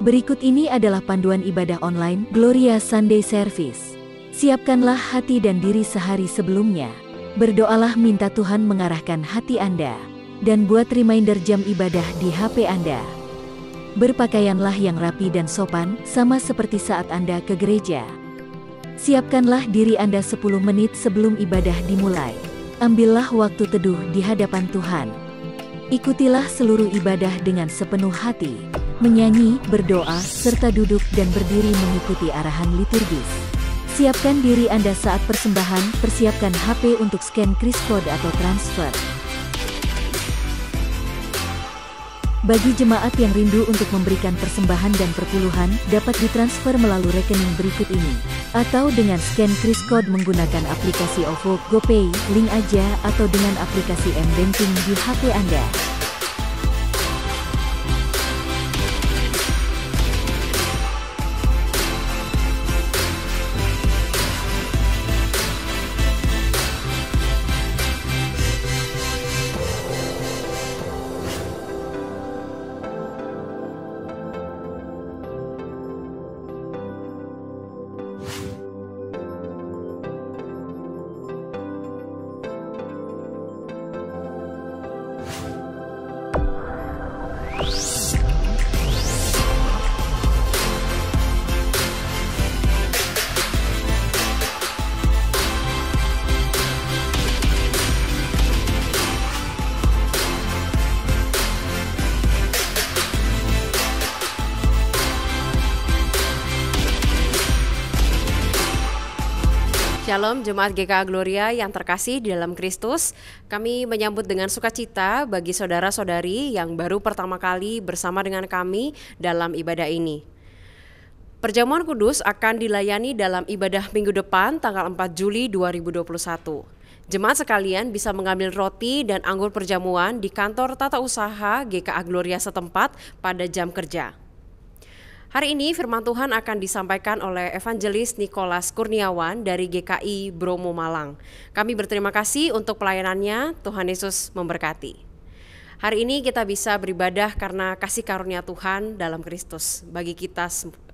Berikut ini adalah panduan ibadah online Gloria Sunday Service. Siapkanlah hati dan diri sehari sebelumnya. Berdoalah minta Tuhan mengarahkan hati Anda. Dan buat reminder jam ibadah di HP Anda. Berpakaianlah yang rapi dan sopan, sama seperti saat Anda ke gereja. Siapkanlah diri Anda 10 menit sebelum ibadah dimulai. Ambillah waktu teduh di hadapan Tuhan. Ikutilah seluruh ibadah dengan sepenuh hati, menyanyi, berdoa, serta duduk dan berdiri mengikuti arahan liturgis. Siapkan diri Anda saat persembahan, persiapkan HP untuk scan kris code atau transfer. Bagi jemaat yang rindu untuk memberikan persembahan dan perpuluhan, dapat ditransfer melalui rekening berikut ini. Atau dengan scan kris code menggunakan aplikasi OVO, GoPay, link aja, atau dengan aplikasi M-Banking di HP Anda. Shalom Jemaat GKA Gloria yang terkasih di dalam Kristus. Kami menyambut dengan sukacita bagi saudara-saudari yang baru pertama kali bersama dengan kami dalam ibadah ini. Perjamuan kudus akan dilayani dalam ibadah minggu depan tanggal 4 Juli 2021. Jemaat sekalian bisa mengambil roti dan anggur perjamuan di kantor tata usaha GKA Gloria setempat pada jam kerja. Hari ini firman Tuhan akan disampaikan oleh Evangelis Nikolas Kurniawan dari GKI Bromo Malang. Kami berterima kasih untuk pelayanannya, Tuhan Yesus memberkati. Hari ini kita bisa beribadah karena kasih karunia Tuhan dalam Kristus bagi kita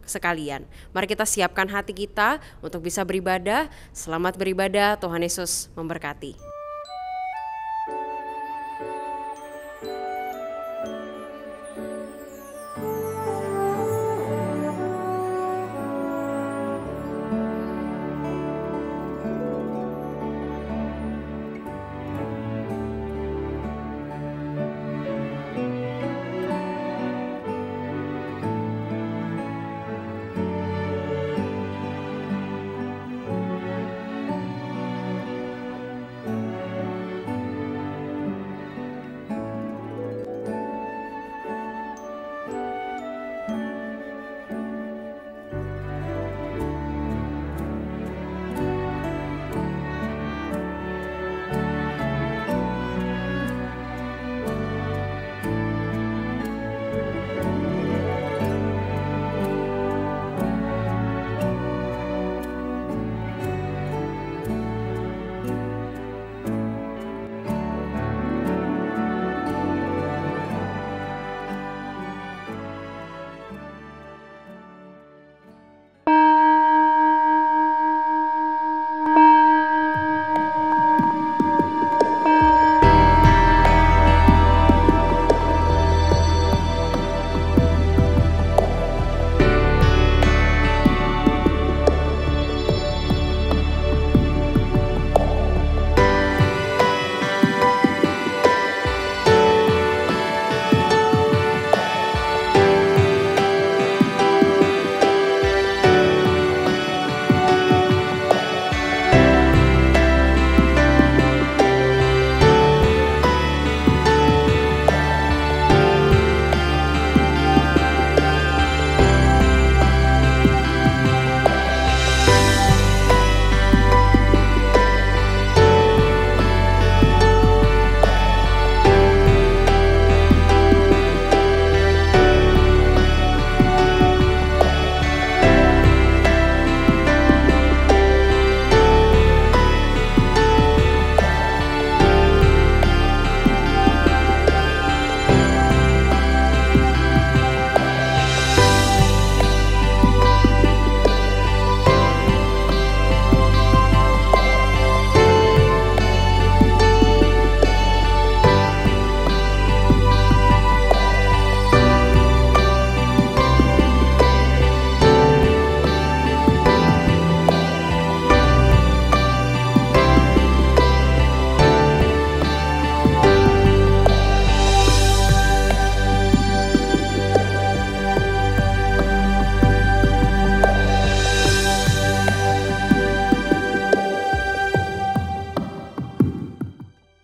sekalian. Mari kita siapkan hati kita untuk bisa beribadah. Selamat beribadah, Tuhan Yesus memberkati.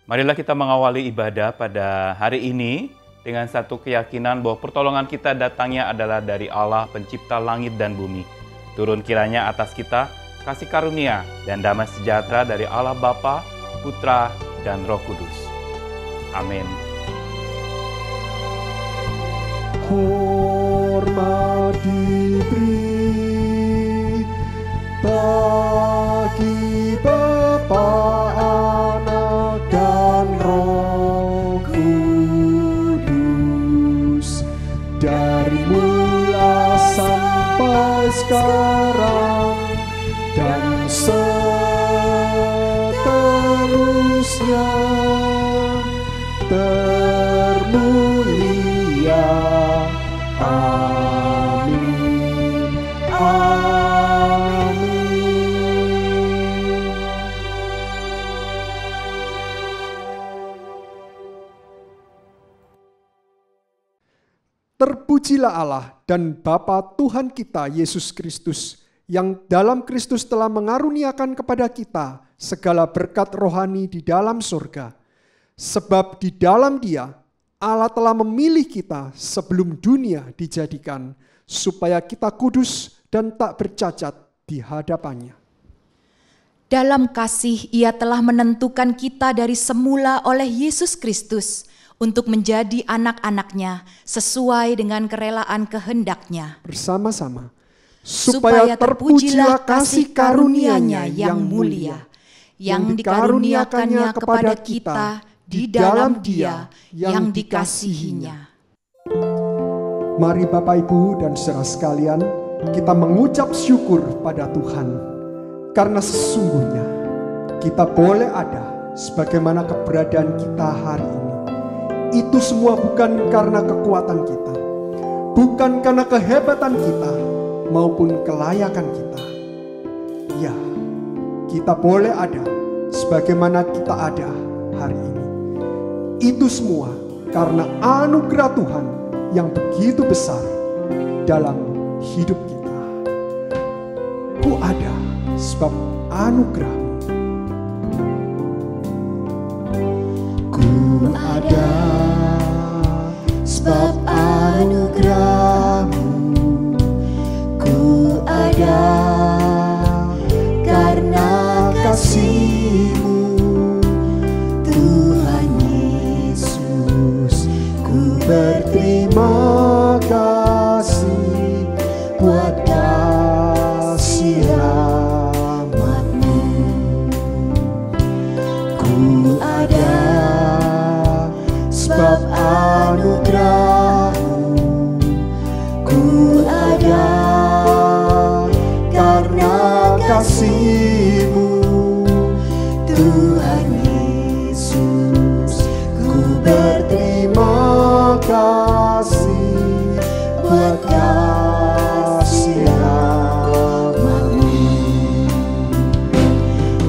Marilah kita mengawali ibadah pada hari ini dengan satu keyakinan bahwa pertolongan kita datangnya adalah dari Allah pencipta langit dan bumi. Turun kiranya atas kita kasih karunia dan damai sejahtera dari Allah Bapa, Putra, dan Roh Kudus. Amin. Hormat diberi bagi Bapa, Anak, dan Roh Kudus, dari mula sampai sekarang dan seterusnya, termulia. Amin. Amin. Terpujilah Allah dan Bapa Tuhan kita Yesus Kristus, yang dalam Kristus telah mengaruniakan kepada kita segala berkat rohani di dalam surga. Sebab di dalam Dia Allah telah memilih kita sebelum dunia dijadikan, supaya kita kudus dan tak bercacat di hadapannya. Dalam kasih Ia telah menentukan kita dari semula oleh Yesus Kristus untuk menjadi anak-anak-Nya sesuai dengan kerelaan kehendak-Nya. Bersama-sama, supaya terpujilah kasih karunia-Nya yang mulia, yang dikaruniakannya kepada kita di dalam Dia yang dikasihinya. Mari Bapak Ibu dan saudara sekalian, kita mengucap syukur pada Tuhan, karena sesungguhnya kita boleh ada sebagaimana keberadaan kita hari ini. Itu semua bukan karena kekuatan kita, bukan karena kehebatan kita, maupun kelayakan kita. Ya, kita boleh ada sebagaimana kita ada hari ini. Itu semua karena anugerah Tuhan yang begitu besar dalam hidup kita. Ku ada sebab anugerah-Mu. Ku ada sebab anugerah-Mu. Ku ada karena kasih-Mu. Berterima kasih buat kasih rahmat-Mu. Ku ada sebab anugerah-Mu. Ku ada karena kasih-Mu. Tuhan Yesus, ku berterima kasih buat kasih rahmat-Mu.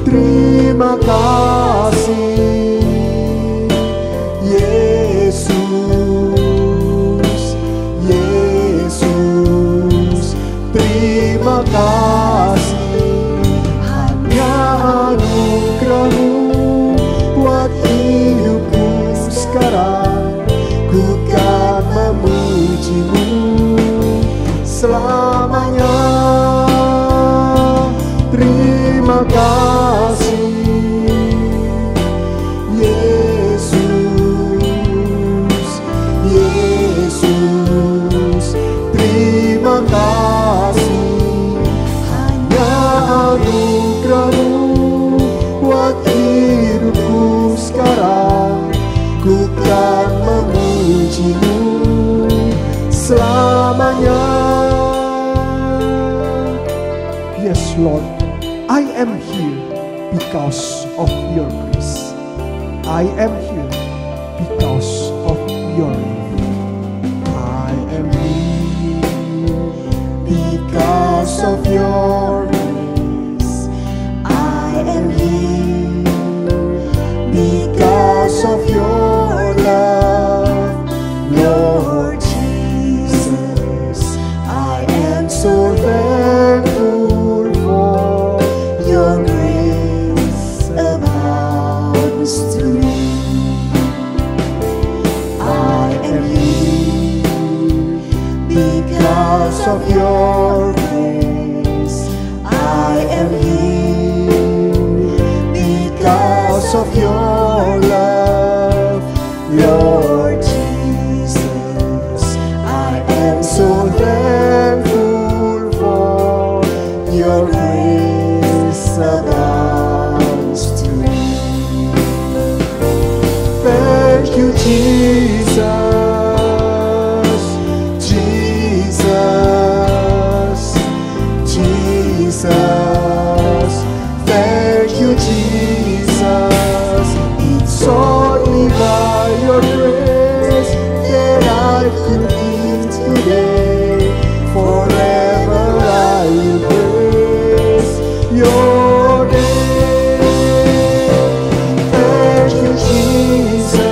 Terima kasih Yesus, Yesus. Terima kasih, hanya anugerah-Mu buat hidupku sekarang. Ku kan memuji-Mu selamanya. Terima kasih Yesus, Yesus. Terima kasih, hanya anugerah-Mu buat hidupku sekarang. Ku kan memuji-Mu selamanya. Yes Lord, I am here because of your grace. I am here because of your love. I am here because of your grace. I am here because of your love, Lord Jesus. I am so thankful for your grace abounds to me. of your grace, I am here. Because of your love, Lord Jesus, I am so thankful for your grace abounds to me. Thank you, Jesus. Thank you, Jesus. It's only by your grace that I could live today. Forever I will praise your name. Thank you, Jesus.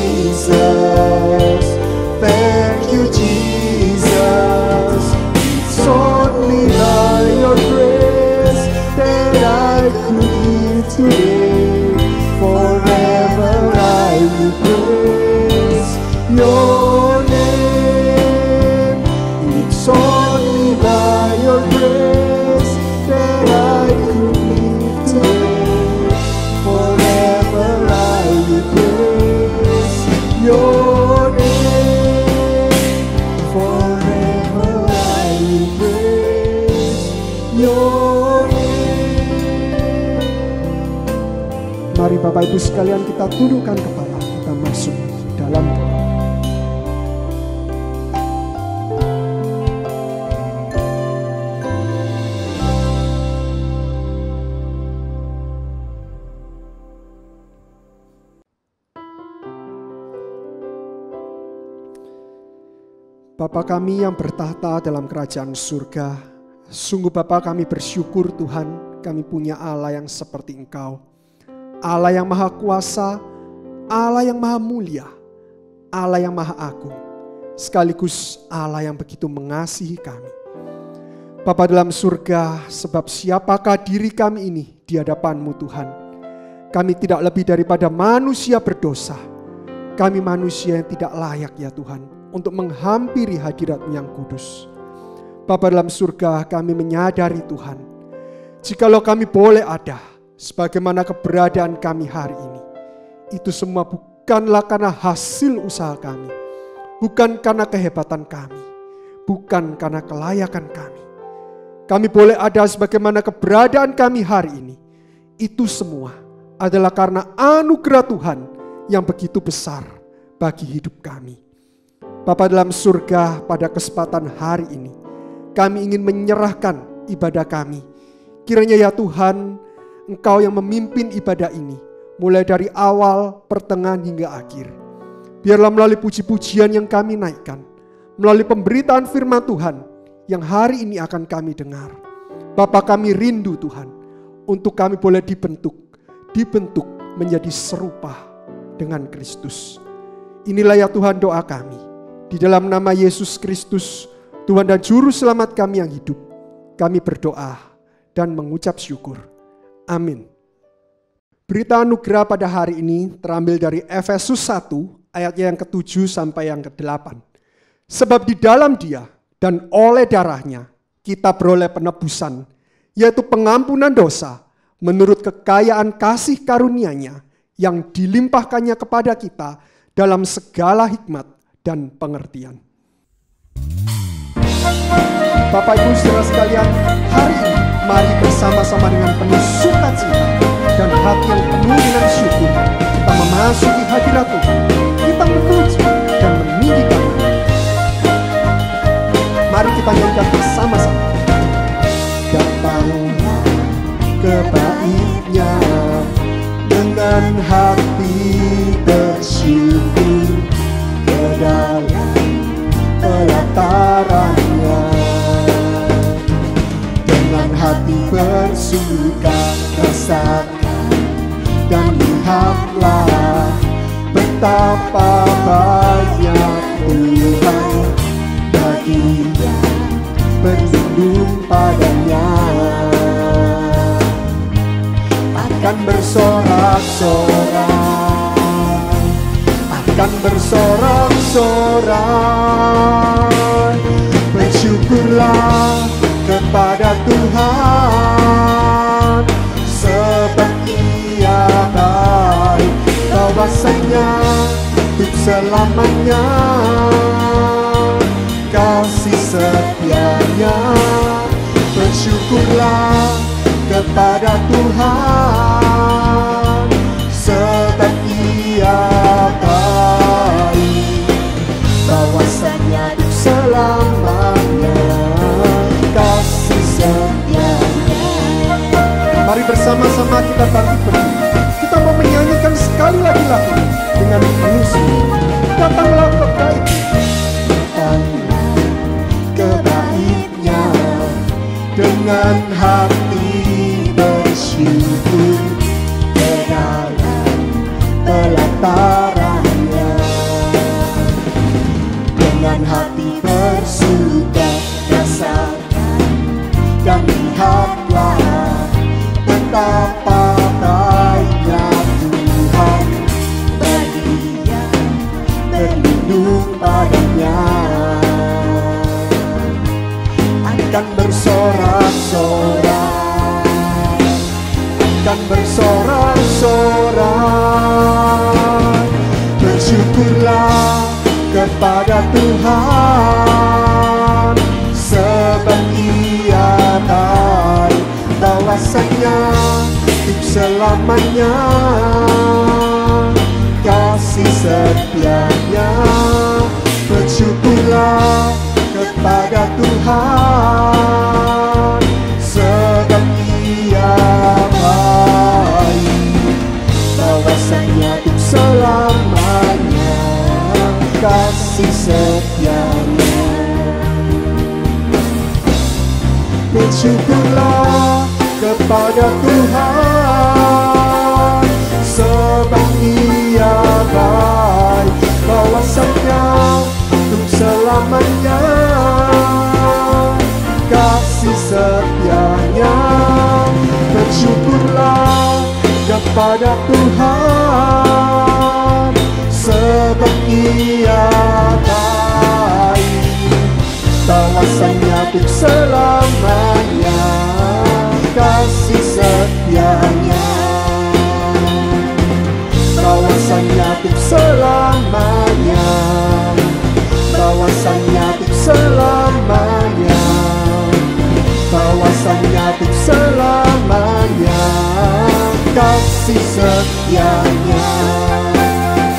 Jesus. Thank you, Jesus. It's only by your grace that I could live today. Forever I will praise your name. It's only by your grace that I could live today. Forever I will praise your name. Mari Bapak Ibu sekalian kita tundukkan kepala, kita masuk dalam doa. Bapa kami yang bertahta dalam kerajaan surga, sungguh Bapa kami bersyukur Tuhan, kami punya Allah yang seperti Engkau. Allah yang maha kuasa, Allah yang maha mulia, Allah yang maha agung, sekaligus Allah yang begitu mengasihi kami. Bapa dalam surga, sebab siapakah diri kami ini di hadapan-Mu Tuhan? Kami tidak lebih daripada manusia berdosa. Kami manusia yang tidak layak ya Tuhan, untuk menghampiri hadirat-Mu yang kudus. Bapa dalam surga, kami menyadari Tuhan, jikalau kami boleh ada sebagaimana keberadaan kami hari ini, itu semua bukanlah karena hasil usaha kami, bukan karena kehebatan kami, bukan karena kelayakan kami. Kami boleh ada sebagaimana keberadaan kami hari ini, itu semua adalah karena anugerah Tuhan yang begitu besar bagi hidup kami. Bapa dalam surga, pada kesempatan hari ini, kami ingin menyerahkan ibadah kami. Kiranya ya Tuhan, Engkau yang memimpin ibadah ini, mulai dari awal, pertengahan hingga akhir. Biarlah melalui puji-pujian yang kami naikkan, melalui pemberitaan firman Tuhan yang hari ini akan kami dengar. Bapa kami rindu Tuhan, untuk kami boleh dibentuk menjadi serupa dengan Kristus. Inilah ya Tuhan doa kami. Di dalam nama Yesus Kristus, Tuhan dan Juru Selamat kami yang hidup, kami berdoa dan mengucap syukur. Amin. Berita anugerah pada hari ini terambil dari Efesus 1 ayatnya yang ke-7 sampai yang ke-8. Sebab di dalam Dia dan oleh darahnya kita beroleh penebusan, yaitu pengampunan dosa menurut kekayaan kasih karunia-Nya yang dilimpahkannya kepada kita dalam segala hikmat dan pengertian. Bapak Ibu saudara sekalian, hari ini mari bersama-sama dengan penuh sukacita dan hati yang penuh dengan syukur kita memasuki hadirat Tuhan. Kita memuji dan meninggikan. Mari kita nyanyikan bersama-sama. Datanglah ke bait-Nya dengan hati bersyukur, ke dalam pelataran-Nya dengan hati bersuka rasakan dan lihatlah betapa banyak Tuhan bagi yang berlindung padanya. Akan bersorak-sorak bersorak-sorai. Bersyukurlah kepada Tuhan, sebab Ia baik, bahwasanya untuk selamanya kasih setianya. Bersyukurlah kepada Tuhan, sebab Ia baik, bahwasanya untuk selamanya kasih setianya. Mari bersama-sama kita bangkit berdiri. Kita mau menyanyikan sekali lagi lagu dengan penuh sukacita. Datanglah ke baik-Nya, datanglah ke baik-Nya dengan hati bersyukur ke dalam pelatarannya. Dengan hati bersuka rasakan dan lihatlah betapa baiknya Tuhan bagi yang berlindung padanya. Akan bersorak-sorai, akan bersorak-sorai. Bersyukurlah kepada Tuhan, sebab Ia baik, bahwasanya untuk selamanya kasih setianya. Bersyukurlah kepada Tuhan, sebab Ia baik, bahwasanya untuk selamanya kasih setianya. Bersyukurlah kepada Tuhan, sebab Ia baik, bahwasanya untuk selamanya kasih setianya. Bersyukurlah kepada Tuhan, sebab Ia baik, bahwasanya untuk selamanya kasih setianya. Bahwasanya untuk selamanya, bahwasanya untuk selamanya, bahwasanya untuk selamanya kasih setianya.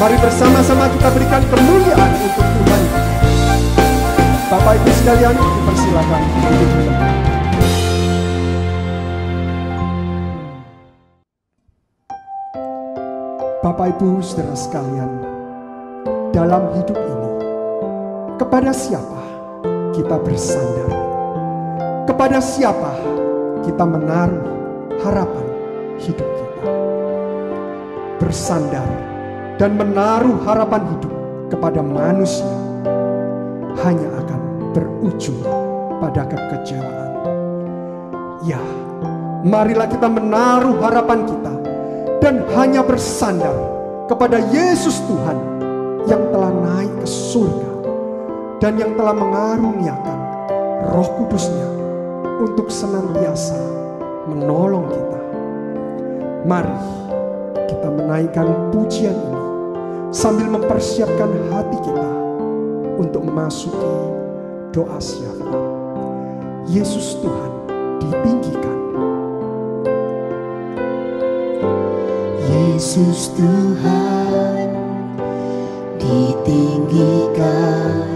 Mari bersama-sama kita berikan kemuliaan untuk Tuhan. Bapak Ibu sekalian, dipersilakan duduk di tempat. Bapak Ibu saudara sekalian, dalam hidup ini, kepada siapa kita bersandar? Kepada siapa kita menaruh harapan hidup kita? Bersandar dan menaruh harapan hidup kepada manusia hanya akan berujung pada kekecewaan. Ya, marilah kita menaruh harapan kita dan hanya bersandar kepada Yesus Tuhan yang telah naik ke surga dan yang telah mengaruniakan Roh Kudus-Nya untuk senantiasa menolong kita. Mari kita menaikkan pujian ini sambil mempersiapkan hati kita untuk memasuki doa syafaat. Yesus Tuhan ditinggikan. Yesus Tuhan ditinggikan,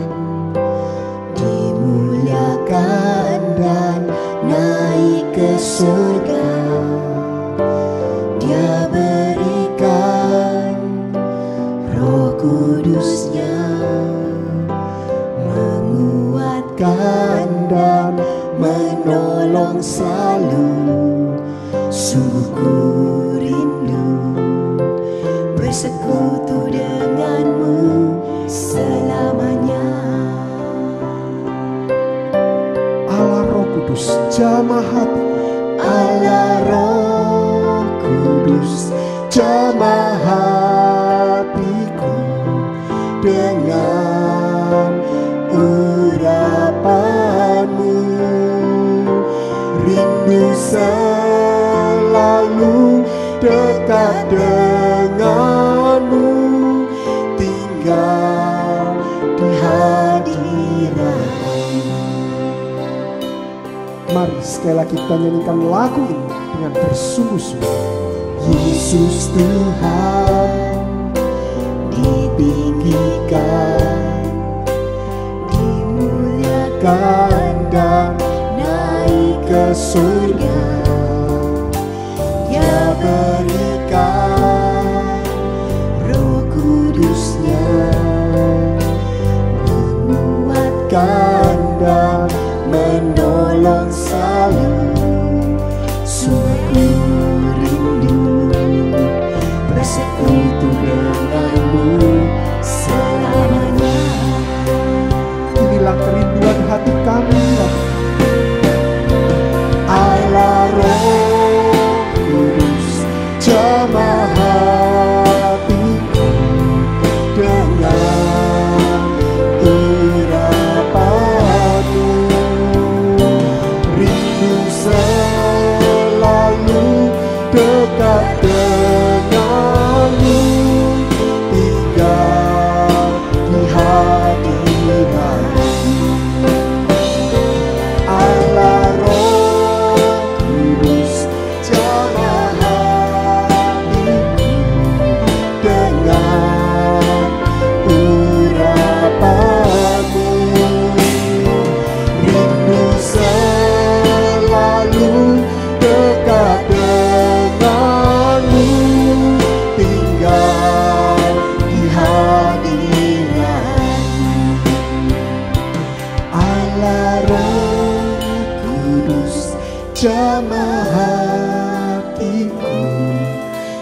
dimuliakan dan naik ke surga. Dia berikan Roh Kudus-Nya, menguatkan dan menolong selalu. Sungguh ku rindu bersekutu denganmu selamanya. Allah Roh Kudus jamah hati, Allah Roh Kudus jamah hatiku rindu selalu dekat denganmu, tinggal di hadiratmu. Mari sekali lagi kita nyanyikan lagu ini dengan bersungguh-sungguh. Yesus Tuhan ditinggikan, dimuliakan dan naik ke surga. Dia berikan Roh Kudusnya, menguatkan dan menolong selalu. Sungguh rindu bersekutu denganmu selamanya. Inilah kerinduan hati kami, Allah Roh Kudus jamah hatiku dengan urapanmu. Rindu selalu dekat denganmu, tinggal di hadiratmu. Allah Roh Kudus jamah hatiku dengan urapanmu. Rindu selalu dekat denganmu, tinggal di hadiratmu. Allah Roh Kudus jamah hatiku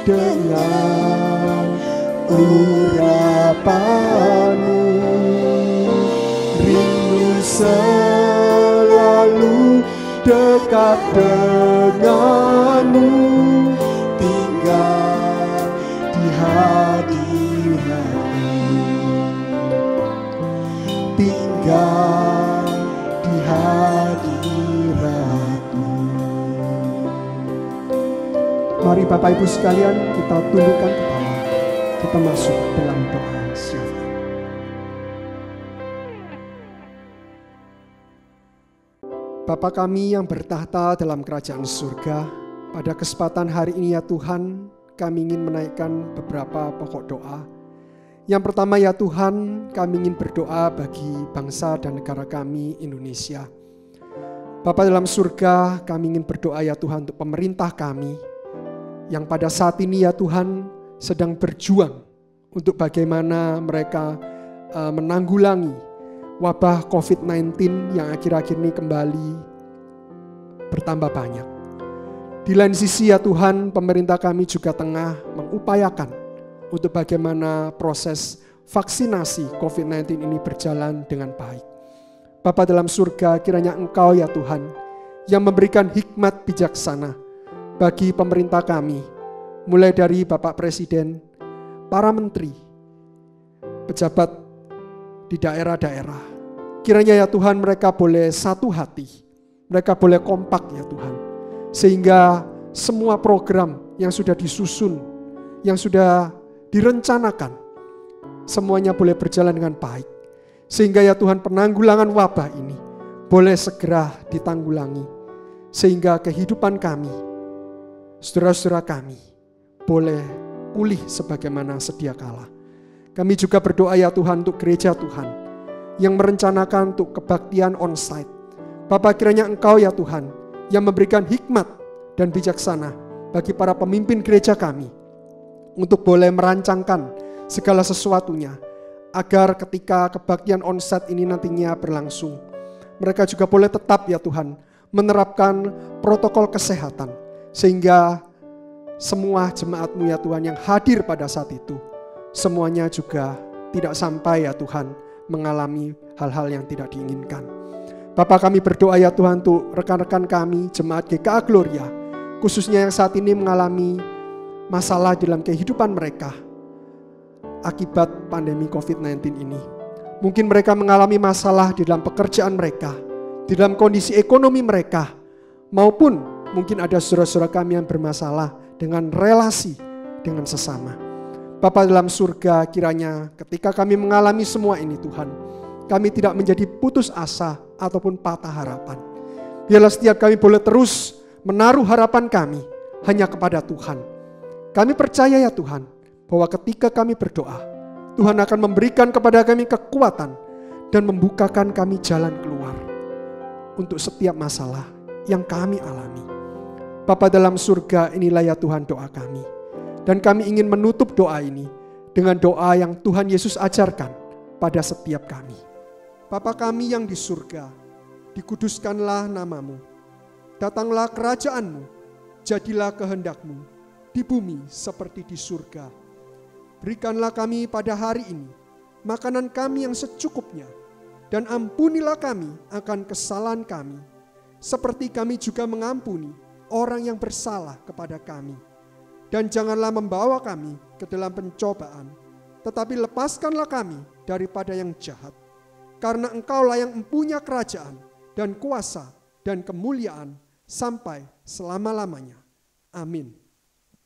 dengan urapanmu. Rindu selalu dekat denganmu, tinggal di hadiratmu, tinggal di hadiratmu. Mari Bapak Ibu sekalian, kita tundukkan kepala, kita masuk dalam doa syafaat. Bapa kami yang bertahta dalam kerajaan surga, pada kesempatan hari ini ya Tuhan, kami ingin menaikkan beberapa pokok doa. Yang pertama ya Tuhan, kami ingin berdoa bagi bangsa dan negara kami Indonesia. Bapa dalam surga, kami ingin berdoa ya Tuhan untuk pemerintah kami, yang pada saat ini ya Tuhan sedang berjuang untuk bagaimana mereka menanggulangi wabah COVID-19 yang akhir-akhir ini kembali bertambah banyak. Di lain sisi ya Tuhan, pemerintah kami juga tengah mengupayakan untuk bagaimana proses vaksinasi COVID-19 ini berjalan dengan baik. Bapa dalam surga, kiranya Engkau ya Tuhan yang memberikan hikmat bijaksana bagi pemerintah kami, mulai dari Bapak Presiden, para menteri, pejabat di daerah-daerah. Kiranya ya Tuhan mereka boleh satu hati, mereka boleh kompak ya Tuhan, sehingga semua program yang sudah disusun, yang sudah direncanakan, semuanya boleh berjalan dengan baik. Sehingga ya Tuhan penanggulangan wabah ini boleh segera ditanggulangi, sehingga kehidupan kami, saudara-saudara kami, boleh pulih sebagaimana sedia kala. Kami juga berdoa ya Tuhan untuk gereja Tuhan yang merencanakan untuk kebaktian onsite. Bapa kiranya Engkau ya Tuhan yang memberikan hikmat dan bijaksana bagi para pemimpin gereja kami untuk boleh merancangkan segala sesuatunya agar ketika kebaktian onsite ini nantinya berlangsung, mereka juga boleh tetap ya Tuhan menerapkan protokol kesehatan sehingga semua jemaat-Mu ya Tuhan yang hadir pada saat itu semuanya juga tidak sampai ya Tuhan mengalami hal-hal yang tidak diinginkan. Bapa kami berdoa ya Tuhan untuk rekan-rekan kami jemaat GKA Gloria, khususnya yang saat ini mengalami masalah dalam kehidupan mereka akibat pandemi COVID-19 ini. Mungkin mereka mengalami masalah di dalam pekerjaan mereka, di dalam kondisi ekonomi mereka, maupun Mungkin ada saudara-saudara kami yang bermasalah dengan relasi dengan sesama. Bapa dalam surga, kiranya ketika kami mengalami semua ini Tuhan, kami tidak menjadi putus asa ataupun patah harapan. Biarlah setiap kami boleh terus menaruh harapan kami hanya kepada Tuhan. Kami percaya ya Tuhan, bahwa ketika kami berdoa, Tuhan akan memberikan kepada kami kekuatan dan membukakan kami jalan keluar untuk setiap masalah yang kami alami. Bapa dalam surga, inilah ya Tuhan doa kami. Dan kami ingin menutup doa ini dengan doa yang Tuhan Yesus ajarkan pada setiap kami. Bapa kami yang di surga, dikuduskanlah namamu. Datanglah kerajaanmu, jadilah kehendak-Mu di bumi seperti di surga. Berikanlah kami pada hari ini makanan kami yang secukupnya, dan ampunilah kami akan kesalahan kami, seperti kami juga mengampuni orang yang bersalah kepada kami. Dan janganlah membawa kami ke dalam pencobaan, tetapi lepaskanlah kami daripada yang jahat. Karena Engkaulah yang mempunyai kerajaan dan kuasa dan kemuliaan sampai selama-lamanya. Amin.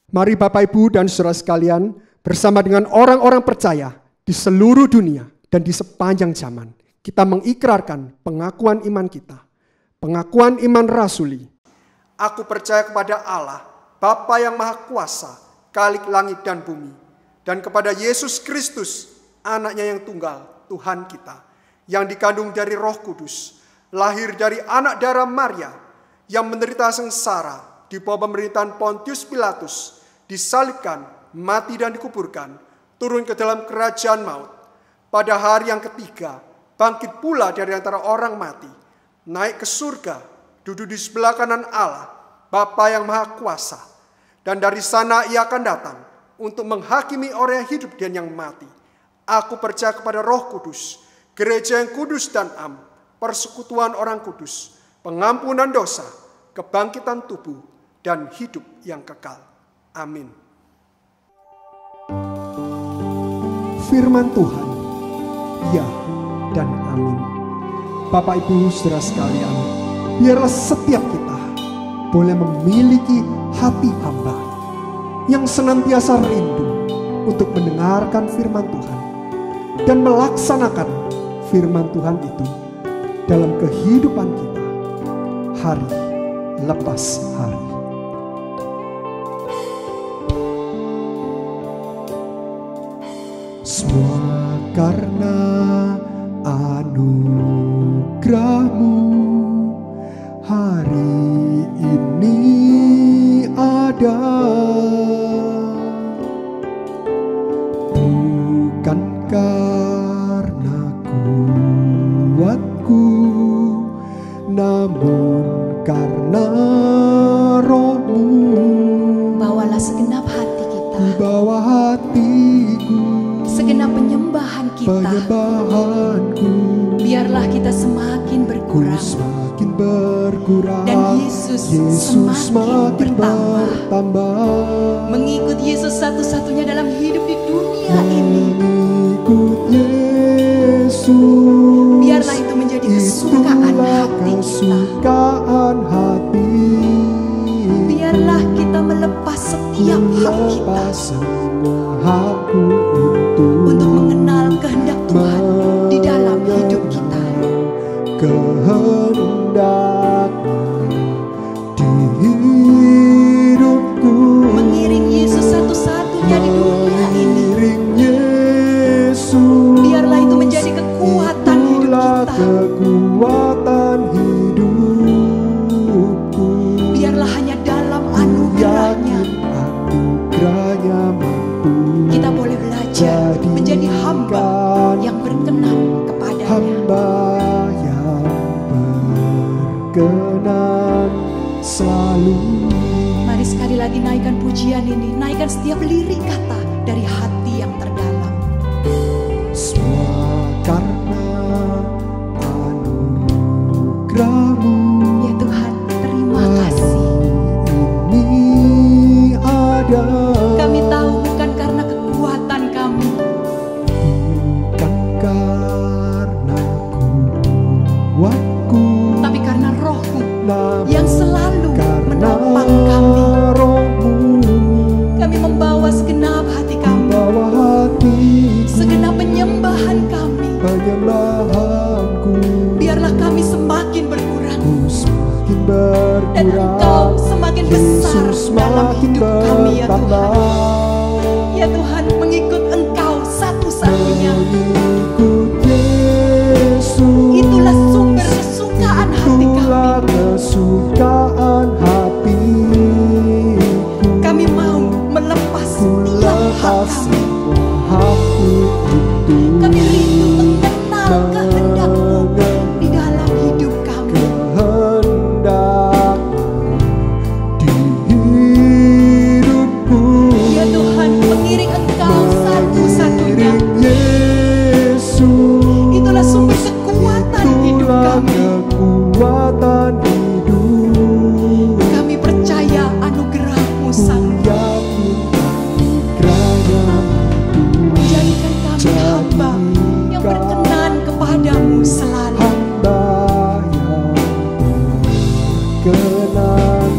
Mari Bapak Ibu dan saudara sekalian, bersama dengan orang-orang percaya di seluruh dunia dan di sepanjang zaman, kita mengikrarkan pengakuan iman kita. Pengakuan iman rasuli. Aku percaya kepada Allah, Bapa yang Maha Kuasa, Khalik langit dan bumi, dan kepada Yesus Kristus, anaknya yang tunggal, Tuhan kita, yang dikandung dari Roh Kudus, lahir dari anak darah Maria, yang menderita sengsara di bawah pemerintahan Pontius Pilatus, disalibkan, mati dan dikuburkan, turun ke dalam kerajaan maut. Pada hari yang ketiga, bangkit pula dari antara orang mati, naik ke surga, duduk di sebelah kanan Allah, Bapa yang Maha Kuasa, dan dari sana ia akan datang untuk menghakimi orang yang hidup dan yang mati. Aku percaya kepada Roh Kudus, gereja yang kudus dan am, persekutuan orang kudus, pengampunan dosa, kebangkitan tubuh, dan hidup yang kekal. Amin. Firman Tuhan, ya dan amin. Bapak Ibu saudara sekalian, biarlah setiap kita boleh memiliki hati hamba yang senantiasa rindu untuk mendengarkan firman Tuhan dan melaksanakan firman Tuhan itu dalam kehidupan kita hari lepas hari. Semua karena anugerah-Mu hari ini ada, bukan karena kuatku, namun karena Roh-Mu. Bawalah segenap hati kita, bawa hatiku, segenap penyembahan kita, biarlah kita semakin berkurang, dan Yesus semakin bertambah. Mengikut Yesus satu-satunya dalam hidup di dunia ini. Mengikut Yesus, biarlah itu menjadi kesukaan hati kita. Biarlah kita melepas setiap hak kita untuk mengenal kehendak Tuhan di dalam hidup kita. Kehendak-Nya di hidupku, mengiring Yesus satu-satunya di dunia ini. Yesus, biarlah itu menjadi kekuatan hidup kita. Kekuatan hidupku, biarlah hanya dalam anugerah-Nya mampu kita boleh belajar menjadi hamba yang berkenan kepada-Nya. Hamba yang berkenan selalu. Mari sekali lagi naikkan pujian ini, naikkan setiap lirik kata dari hati yang terdalam. Semua karena anugerah-Mu, ya Tuhan, terima kasih. Ini ada, kami tahu bukan karena kekuatan kami, bukan karena kuatku, tapi karena Roh-Mu yang selalu menolong dalam hidup kami ya Tuhan. bertambah. Ya Tuhan, mengikut Engkau satu-satunya. Mengikut Yesus, Itulah sumber kesukaan hati itulah kami. kesukaan hatiku. Kami mau melepas Ku setiap hak lepas kami. semua hakku untuk Kami rindu mengenal kehendak-Mu di dalam hidup kami. kehendak di hidupku. Ya Tuhan, mengiring Engkau satu-satunya. Yesus, Itulah sumber kekuatan hidup itulah kami. kekuatan hidup. Kami percaya anugerah-Mu sanggup Yakin anugerahnya mampu menjadikan kami hamba yang berkenan kepadamu selalu. hamba yang berkenan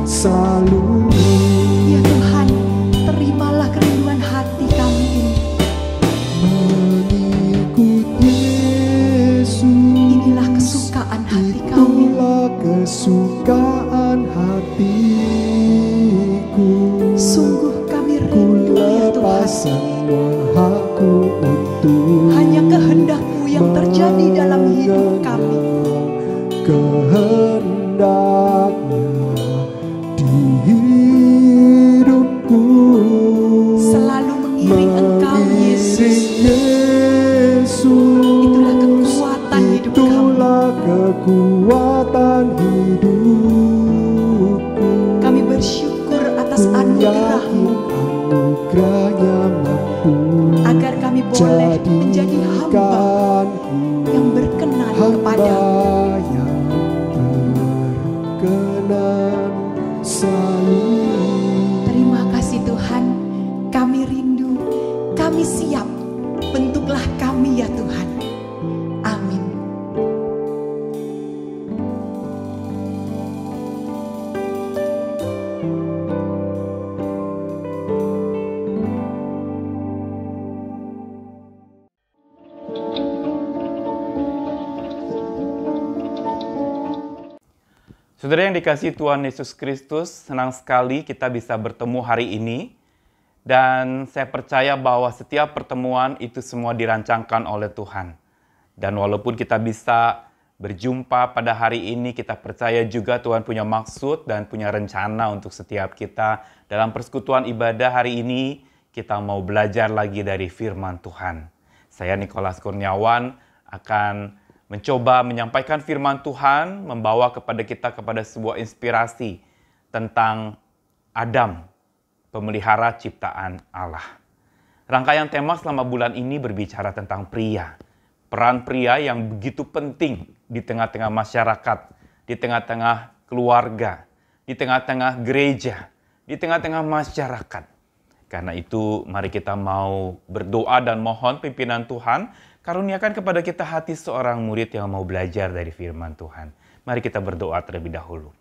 selalu. Ya Tuhan, terimalah kerinduan hati kami ini. Mengikut Yesus, Inilah kesukaan hati kami. itulah kesukaan hatiku. Sungguh kami Ku rindu ya lepas Tuhan. semua hakku untuk Hanya kehendak-Mu yang terjadi dalam hidup kami. Kehendaknya di hidupku. Selalu mengiring Engkau Yesus. Yesus, Itulah kekuatan hidup kami. itulah kekuatan hidupku. Kami bersyukur atas Yakin anugerah-Mu anugerahnya mampu agar kami boleh menjadi hamba jadikan yang berkenan hamba kepadamu. yang berkenan selalu. Terima kasih Tuhan, kami rindu, kami siap. Bentuklah kami ya Tuhan. Amin. Saudara yang dikasihi Tuhan Yesus Kristus, senang sekali kita bisa bertemu hari ini. Dan saya percaya bahwa setiap pertemuan itu semua dirancangkan oleh Tuhan. Dan walaupun kita bisa berjumpa pada hari ini, kita percaya juga Tuhan punya maksud dan punya rencana untuk setiap kita. Dalam persekutuan ibadah hari ini, kita mau belajar lagi dari firman Tuhan. Saya Nikolas Kurniawan akan mencoba menyampaikan firman Tuhan, membawa kepada kita kepada sebuah inspirasi tentang Adam, pemelihara ciptaan Allah. Rangkaian tema selama bulan ini berbicara tentang pria. Peran pria yang begitu penting di tengah-tengah masyarakat, di tengah-tengah keluarga, di tengah-tengah gereja, di tengah-tengah masyarakat. Karena itu mari kita mau berdoa dan mohon pimpinan Tuhan, karuniakan kepada kita hati seorang murid yang mau belajar dari firman Tuhan. Mari kita berdoa terlebih dahulu.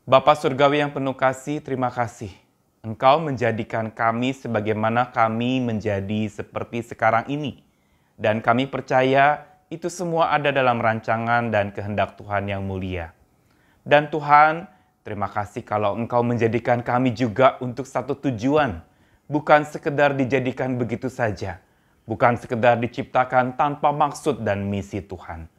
Bapa Surgawi yang penuh kasih, terima kasih. Engkau menjadikan kami sebagaimana kami menjadi seperti sekarang ini. Dan kami percaya itu semua ada dalam rancangan dan kehendak Tuhan yang mulia. Dan Tuhan, terima kasih kalau Engkau menjadikan kami juga untuk satu tujuan. Bukan sekedar dijadikan begitu saja. Bukan sekedar diciptakan tanpa maksud dan misi Tuhan.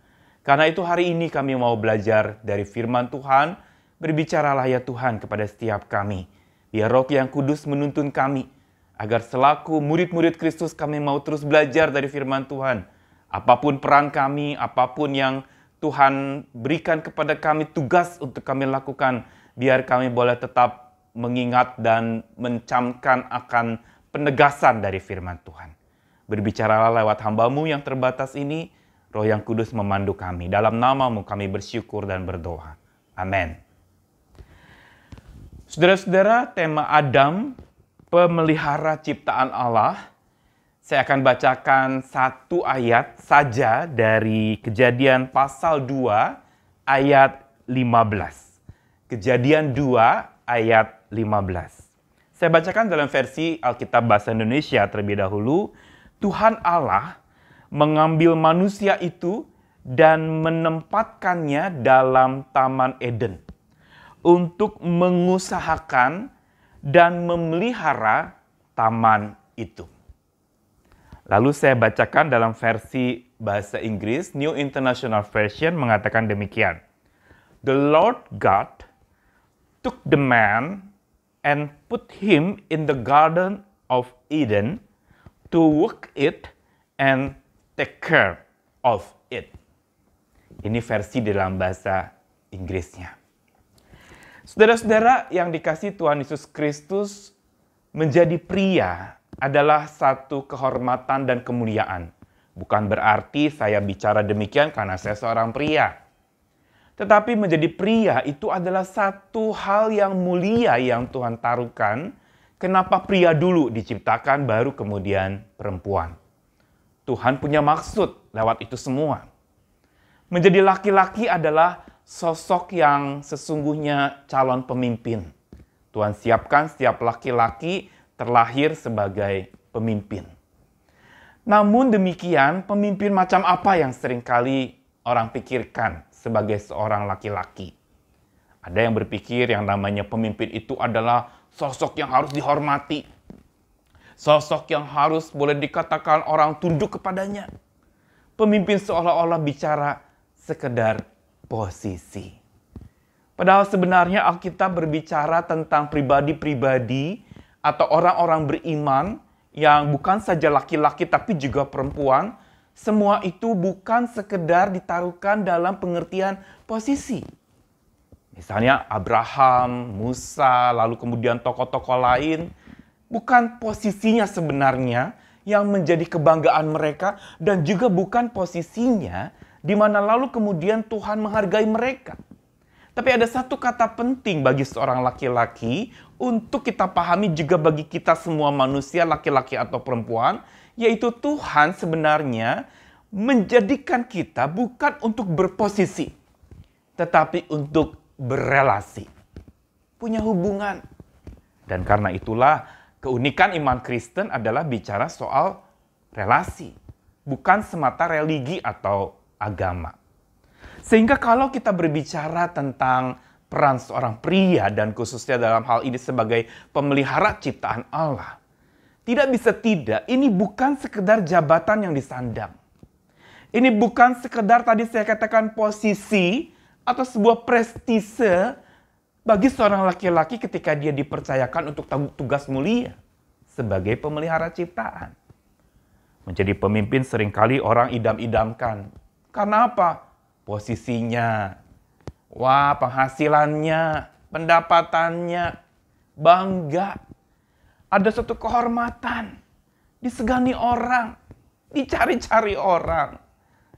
Karena itu hari ini kami mau belajar dari firman Tuhan. Berbicaralah ya Tuhan kepada setiap kami. Biar Roh yang Kudus menuntun kami. Agar selaku murid-murid Kristus kami mau terus belajar dari firman Tuhan. Apapun peran kami, apapun yang Tuhan berikan kepada kami tugas untuk kami lakukan. Biar kami boleh tetap mengingat dan mencamkan akan penegasan dari firman Tuhan. Berbicaralah lewat hamba-Mu yang terbatas ini. Roh yang Kudus memandu kami. Dalam nama-Mu kami bersyukur dan berdoa. Amin. Saudara-saudara, tema Adam, pemelihara ciptaan Allah. Saya akan bacakan satu ayat saja dari Kejadian pasal 2 ayat 15. Kejadian 2 ayat 15. Saya bacakan dalam versi Alkitab Bahasa Indonesia terlebih dahulu. Tuhan Allah mengambil manusia itu dan menempatkannya dalam Taman Eden untuk mengusahakan dan memelihara taman itu. Lalu saya bacakan dalam versi bahasa Inggris, New International Version mengatakan demikian. The Lord God took the man and put him in the Garden of Eden to work it and take care of it. Ini versi dalam bahasa Inggrisnya. Saudara-saudara yang dikasihi Tuhan Yesus Kristus, menjadi pria adalah satu kehormatan dan kemuliaan. Bukan berarti saya bicara demikian karena saya seorang pria. Tetapi menjadi pria itu adalah satu hal yang mulia yang Tuhan taruhkan. Kenapa pria dulu diciptakan, baru kemudian perempuan. Tuhan punya maksud lewat itu semua. Menjadi laki-laki adalah sosok yang sesungguhnya calon pemimpin. Tuhan siapkan setiap laki-laki terlahir sebagai pemimpin. Namun demikian, pemimpin macam apa yang seringkali orang pikirkan sebagai seorang laki-laki? Ada yang berpikir yang namanya pemimpin itu adalah sosok yang harus dihormati. Sosok yang harus boleh dikatakan orang tunduk kepadanya. Pemimpin seolah-olah bicara sekedar posisi. Padahal sebenarnya Alkitab berbicara tentang pribadi-pribadi atau orang-orang beriman yang bukan saja laki-laki tapi juga perempuan. Semua itu bukan sekedar ditaruhkan dalam pengertian posisi. Misalnya Abraham, Musa, lalu kemudian tokoh-tokoh lain. Bukan posisinya sebenarnya yang menjadi kebanggaan mereka dan juga bukan posisinya di mana lalu kemudian Tuhan menghargai mereka. Tapi ada satu kata penting bagi seorang laki-laki untuk kita pahami juga bagi kita semua manusia, laki-laki atau perempuan, yaitu Tuhan sebenarnya menjadikan kita bukan untuk berposisi, tetapi untuk berelasi, punya hubungan. Dan karena itulah keunikan iman Kristen adalah bicara soal relasi, bukan semata religi atau agama. Sehingga kalau kita berbicara tentang peran seorang pria dan khususnya dalam hal ini sebagai pemelihara ciptaan Allah, tidak bisa tidak, ini bukan sekedar jabatan yang disandang. Ini bukan sekedar tadi saya katakan posisi atau sebuah prestise bagi seorang laki-laki ketika dia dipercayakan untuk tugas mulia sebagai pemelihara ciptaan. Menjadi pemimpin seringkali orang idam-idamkan. Karena apa? Posisinya, wah penghasilannya, pendapatannya, bangga. Ada suatu kehormatan, disegani orang, dicari-cari orang.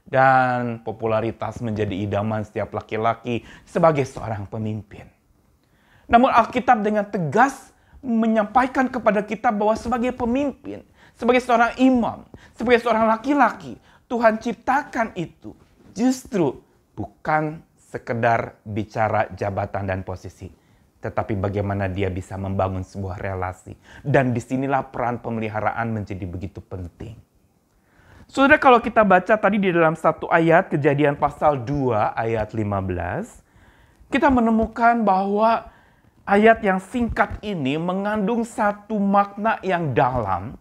Dan popularitas menjadi idaman setiap laki-laki sebagai seorang pemimpin. Namun Alkitab dengan tegas menyampaikan kepada kita bahwa sebagai pemimpin, sebagai seorang imam, sebagai seorang laki-laki, Tuhan ciptakan itu justru bukan sekedar bicara jabatan dan posisi, tetapi bagaimana dia bisa membangun sebuah relasi. Dan disinilah peran pemeliharaan menjadi begitu penting. Saudara, kalau kita baca tadi di dalam satu ayat, Kejadian pasal 2 ayat 15, kita menemukan bahwa ayat yang singkat ini mengandung satu makna yang dalam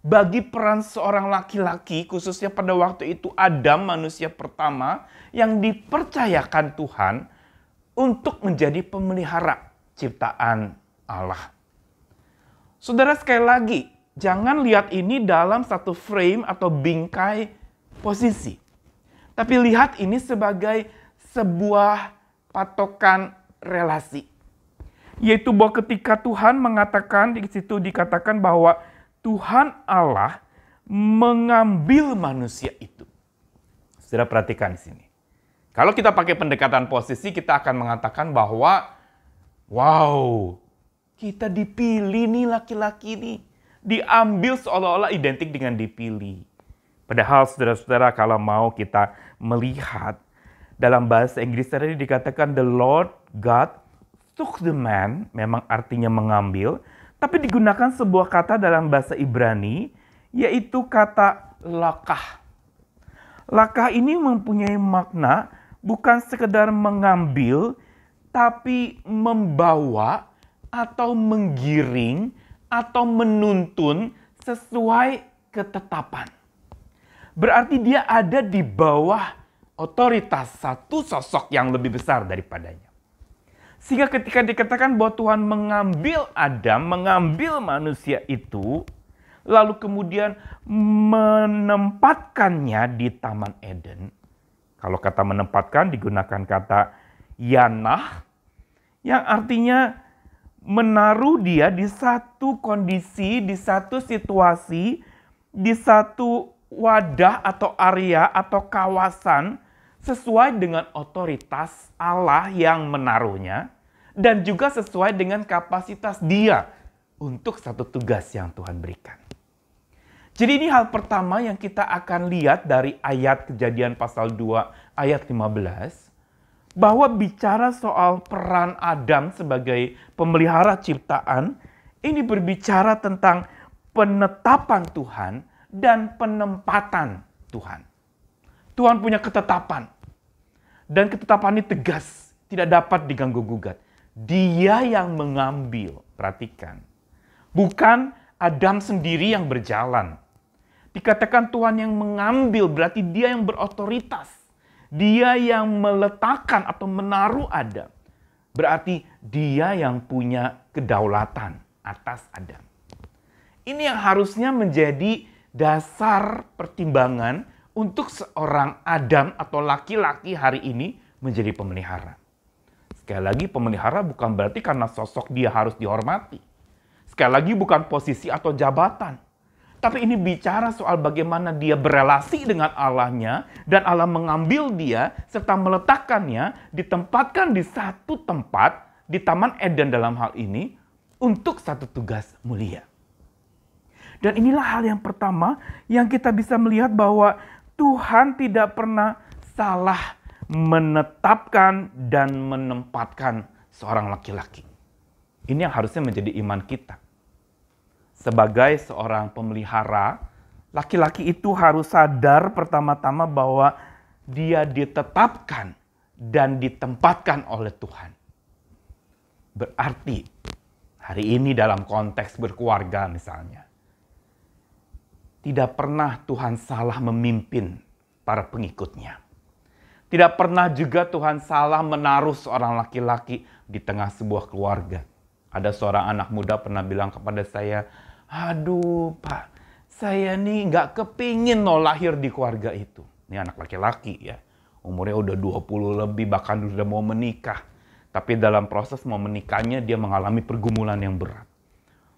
bagi peran seorang laki-laki, khususnya pada waktu itu Adam, manusia pertama, yang dipercayakan Tuhan untuk menjadi pemelihara ciptaan Allah. Saudara, sekali lagi, jangan lihat ini dalam satu frame atau bingkai posisi. Tapi lihat ini sebagai sebuah patokan relasi. Yaitu bahwa ketika Tuhan mengatakan, di situ dikatakan bahwa Tuhan Allah mengambil manusia itu. Saudara perhatikan di sini. Kalau kita pakai pendekatan posisi, kita akan mengatakan bahwa, wow, kita dipilih nih laki-laki ini. Diambil seolah-olah identik dengan dipilih. Padahal saudara-saudara kalau mau kita melihat dalam bahasa Inggris tadi dikatakan the Lord God took the man, memang artinya mengambil. Tapi digunakan sebuah kata dalam bahasa Ibrani, yaitu kata lakah. Lakah ini mempunyai makna bukan sekedar mengambil, tapi membawa atau menggiring atau menuntun sesuai ketetapan. Berarti dia ada di bawah otoritas satu sosok yang lebih besar daripadanya. Sehingga ketika dikatakan bahwa Tuhan mengambil Adam, mengambil manusia itu, lalu kemudian menempatkannya di Taman Eden. Kalau kata menempatkan digunakan kata yanah, yang artinya menaruh dia di satu kondisi, di satu situasi, di satu wadah atau area atau kawasan sesuai dengan otoritas Allah yang menaruhnya dan juga sesuai dengan kapasitas dia untuk satu tugas yang Tuhan berikan. Jadi ini hal pertama yang kita akan lihat dari ayat Kejadian pasal 2 ayat 15. Bahwa bicara soal peran Adam sebagai pemelihara ciptaan, ini berbicara tentang penetapan Tuhan dan penempatan Tuhan. Tuhan punya ketetapan. Dan ketetapan ini tegas, tidak dapat diganggu-gugat. Dia yang mengambil, perhatikan. Bukan Adam sendiri yang berjalan. Dikatakan Tuhan yang mengambil, berarti dia yang berotoritas. Dia yang meletakkan atau menaruh Adam. Berarti dia yang punya kedaulatan atas Adam. Ini yang harusnya menjadi dasar pertimbangan untuk seorang Adam atau laki-laki hari ini menjadi pemelihara. Sekali lagi, pemelihara bukan berarti karena sosok dia harus dihormati. Sekali lagi, bukan posisi atau jabatan. Tapi ini bicara soal bagaimana dia berelasi dengan Allahnya dan Allah mengambil dia serta meletakkannya, ditempatkan di satu tempat di Taman Eden dalam hal ini untuk satu tugas mulia. Dan inilah hal yang pertama yang kita bisa melihat bahwa Tuhan tidak pernah salah menetapkan dan menempatkan seorang laki-laki. Ini yang harusnya menjadi iman kita. Sebagai seorang pemelihara, laki-laki itu harus sadar pertama-tama bahwa dia ditetapkan dan ditempatkan oleh Tuhan. Berarti hari ini dalam konteks berkeluarga misalnya, tidak pernah Tuhan salah memimpin para pengikutnya. Tidak pernah juga Tuhan salah menaruh seorang laki-laki di tengah sebuah keluarga. Ada seorang anak muda pernah bilang kepada saya, aduh Pak, saya nih nggak kepingin lahir di keluarga itu. Ini anak laki-laki ya, umurnya udah 20 lebih, bahkan udah mau menikah. Tapi dalam proses mau menikahnya dia mengalami pergumulan yang berat.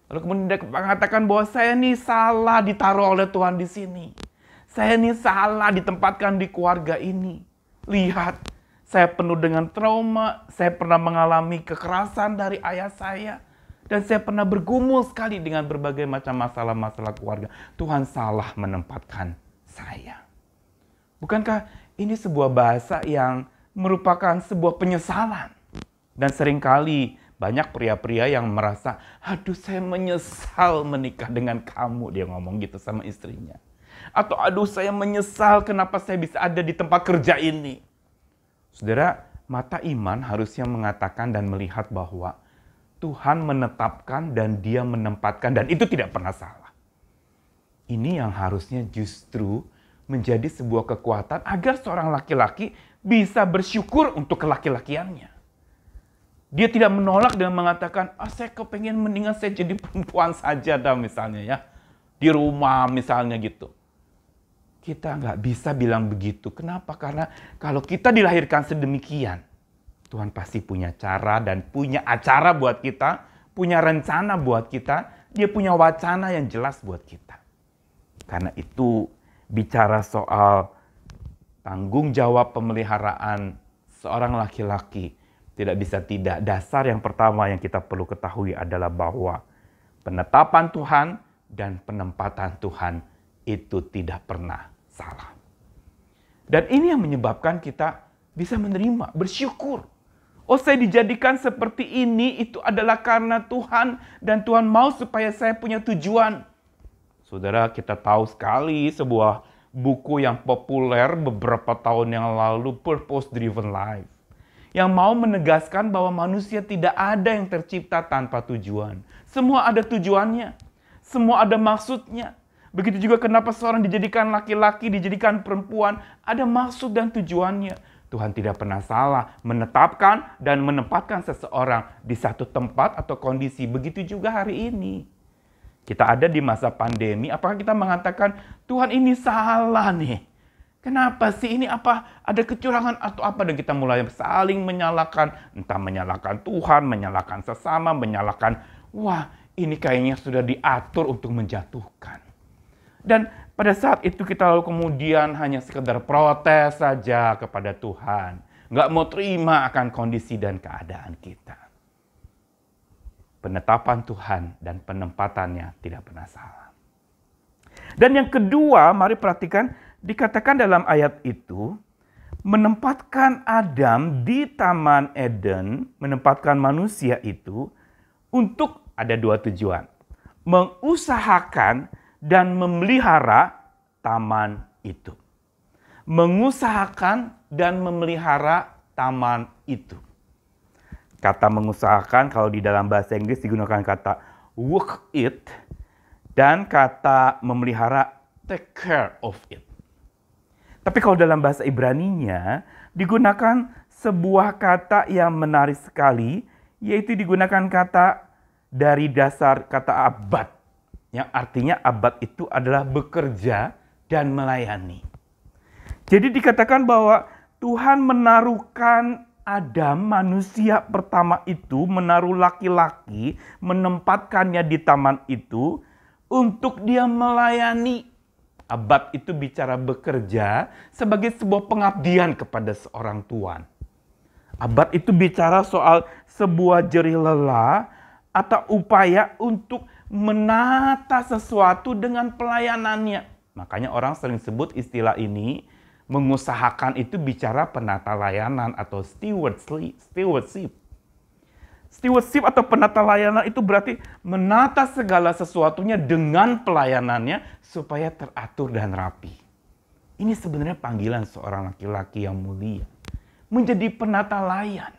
Lalu kemudian dia mengatakan bahwa saya nih salah ditaruh oleh Tuhan di sini. Saya nih salah ditempatkan di keluarga ini. Lihat, saya penuh dengan trauma, saya pernah mengalami kekerasan dari ayah saya. Dan saya pernah bergumul sekali dengan berbagai macam masalah-masalah keluarga. Tuhan salah menempatkan saya. Bukankah ini sebuah bahasa yang merupakan sebuah penyesalan? Dan seringkali banyak pria-pria yang merasa, aduh saya menyesal menikah dengan kamu. Dia ngomong gitu sama istrinya. Atau aduh saya menyesal kenapa saya bisa ada di tempat kerja ini. Saudara, mata iman harusnya mengatakan dan melihat bahwa Tuhan menetapkan dan dia menempatkan dan itu tidak pernah salah. Ini yang harusnya justru menjadi sebuah kekuatan agar seorang laki-laki bisa bersyukur untuk kelaki-lakiannya. Dia tidak menolak dengan mengatakan, saya kepengen mendingan saya jadi perempuan saja dah misalnya ya. Di rumah misalnya gitu. Kita nggak bisa bilang begitu. Kenapa? Karena kalau kita dilahirkan sedemikian, Tuhan pasti punya cara dan punya acara buat kita, punya rencana buat kita, dia punya wacana yang jelas buat kita. Karena itu bicara soal tanggung jawab pemeliharaan seorang laki-laki, tidak bisa tidak. Dasar yang pertama yang kita perlu ketahui adalah bahwa penetapan Tuhan dan penempatan Tuhan itu tidak pernah salah. Dan ini yang menyebabkan kita bisa menerima, bersyukur. Oh, saya dijadikan seperti ini, itu adalah karena Tuhan. Dan Tuhan mau supaya saya punya tujuan. Saudara, kita tahu sekali sebuah buku yang populer beberapa tahun yang lalu, Purpose Driven Life. yang mau menegaskan bahwa manusia tidak ada yang tercipta tanpa tujuan. Semua ada tujuannya, semua ada maksudnya. Begitu juga kenapa seorang dijadikan laki-laki, dijadikan perempuan, ada maksud dan tujuannya. Tuhan tidak pernah salah menetapkan dan menempatkan seseorang di satu tempat atau kondisi. Begitu juga hari ini. Kita ada di masa pandemi, apakah kita mengatakan, Tuhan ini salah nih? Kenapa sih ini, apa ada kecurangan atau apa? Dan kita mulai saling menyalahkan, entah menyalahkan Tuhan, menyalahkan sesama, menyalahkan, wah ini kayaknya sudah diatur untuk menjatuhkan. Dan pada saat itu kita lalu kemudian hanya sekedar protes saja kepada Tuhan. Nggak mau terima akan kondisi dan keadaan kita. Penetapan Tuhan dan penempatannya tidak pernah salah. Dan yang kedua, mari perhatikan, dikatakan dalam ayat itu, menempatkan Adam di Taman Eden, menempatkan manusia itu untuk ada dua tujuan. Mengusahakan dan memelihara taman itu. Mengusahakan dan memelihara taman itu. Kata mengusahakan kalau di dalam bahasa Inggris digunakan kata work it, dan kata memelihara take care of it. Tapi kalau dalam bahasa Ibraninya digunakan sebuah kata yang menarik sekali, yaitu digunakan kata dari dasar kata abad, yang artinya abad itu adalah bekerja dan melayani. Jadi dikatakan bahwa Tuhan menaruhkan Adam, manusia pertama itu, menaruh laki-laki, menempatkannya di taman itu untuk dia melayani. Abad itu bicara bekerja sebagai sebuah pengabdian kepada seorang tuan. Abad itu bicara soal sebuah jerih lelah atau upaya untuk menata sesuatu dengan pelayanannya. Makanya orang sering sebut istilah ini, mengusahakan itu bicara penata layanan atau stewardship. Stewardship atau penata layanan itu berarti menata segala sesuatunya dengan pelayanannya supaya teratur dan rapi. Ini sebenarnya panggilan seorang laki-laki yang mulia. Menjadi penata layan.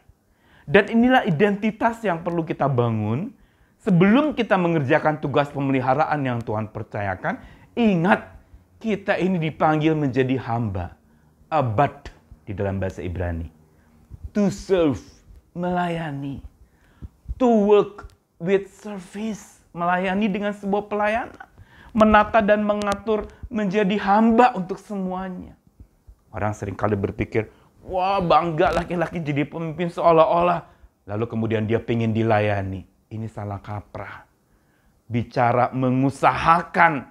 Dan inilah identitas yang perlu kita bangun. Sebelum kita mengerjakan tugas pemeliharaan yang Tuhan percayakan, ingat kita ini dipanggil menjadi hamba. Abad di dalam bahasa Ibrani. To serve, melayani. To work with service, melayani dengan sebuah pelayanan. Menata dan mengatur menjadi hamba untuk semuanya. Orang seringkali berpikir, wah bangga laki-laki jadi pemimpin seolah-olah. Lalu kemudian dia pengen dilayani. Ini salah kaprah. Bicara mengusahakan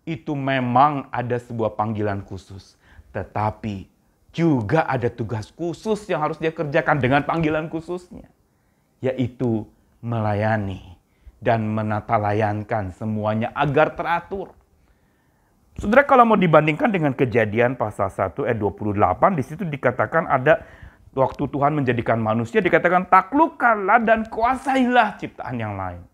itu memang ada sebuah panggilan khusus. Tetapi juga ada tugas khusus yang harus dia kerjakan dengan panggilan khususnya. Yaitu melayani dan menata-layankan semuanya agar teratur. Saudara, kalau mau dibandingkan dengan Kejadian pasal 1 ayat 28, di situ dikatakan ada waktu Tuhan menjadikan manusia, dikatakan taklukkanlah dan kuasailah ciptaan yang lain.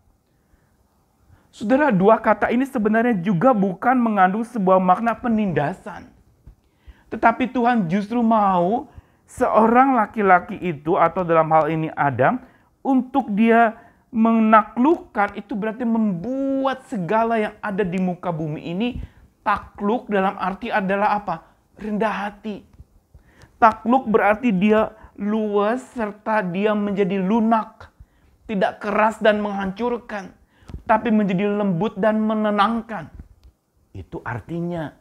Saudara, dua kata ini sebenarnya juga bukan mengandung sebuah makna penindasan. Tetapi Tuhan justru mau seorang laki-laki itu, atau dalam hal ini Adam, untuk dia menaklukkan, itu berarti membuat segala yang ada di muka bumi ini takluk, dalam arti adalah apa? Rendah hati. Takluk berarti dia luas serta dia menjadi lunak. Tidak keras dan menghancurkan, tapi menjadi lembut dan menenangkan. Itu artinya.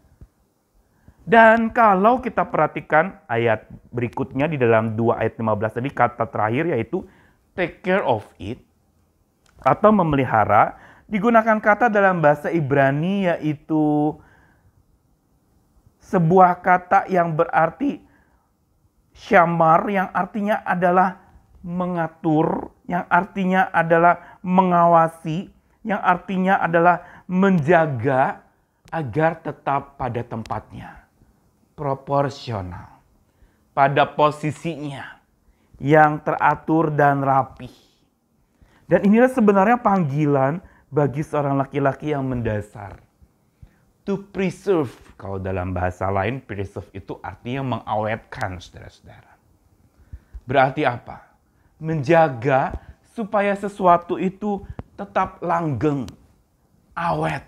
Dan kalau kita perhatikan ayat berikutnya di dalam 2 ayat 15 tadi, kata terakhir yaitu take care of it atau memelihara, digunakan kata dalam bahasa Ibrani yaitu sebuah kata yang berarti syamar, yang artinya adalah mengatur, yang artinya adalah mengawasi, yang artinya adalah menjaga agar tetap pada tempatnya. Proporsional, pada posisinya yang teratur dan rapi. Dan inilah sebenarnya panggilan bagi seorang laki-laki yang mendasar. To preserve, kalau dalam bahasa lain preserve itu artinya mengawetkan, saudara-saudara. Berarti apa? Menjaga supaya sesuatu itu tetap langgeng, awet.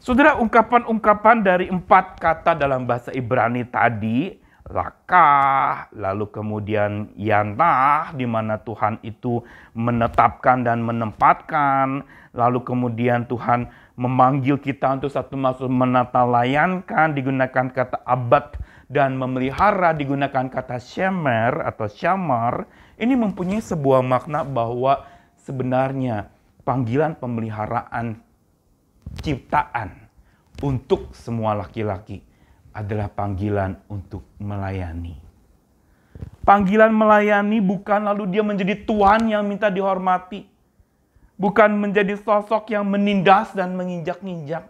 Saudara, ungkapan-ungkapan dari 4 kata dalam bahasa Ibrani tadi, lakah, lalu kemudian yanah, di mana Tuhan itu menetapkan dan menempatkan, lalu kemudian Tuhan memanggil kita untuk satu maksud menata layankan, digunakan kata abad, dan memelihara digunakan kata shemer atau syamar. Ini mempunyai sebuah makna bahwa sebenarnya panggilan pemeliharaan ciptaan untuk semua laki-laki adalah panggilan untuk melayani. Panggilan melayani bukan lalu dia menjadi tuan yang minta dihormati. Bukan menjadi sosok yang menindas dan menginjak-injak.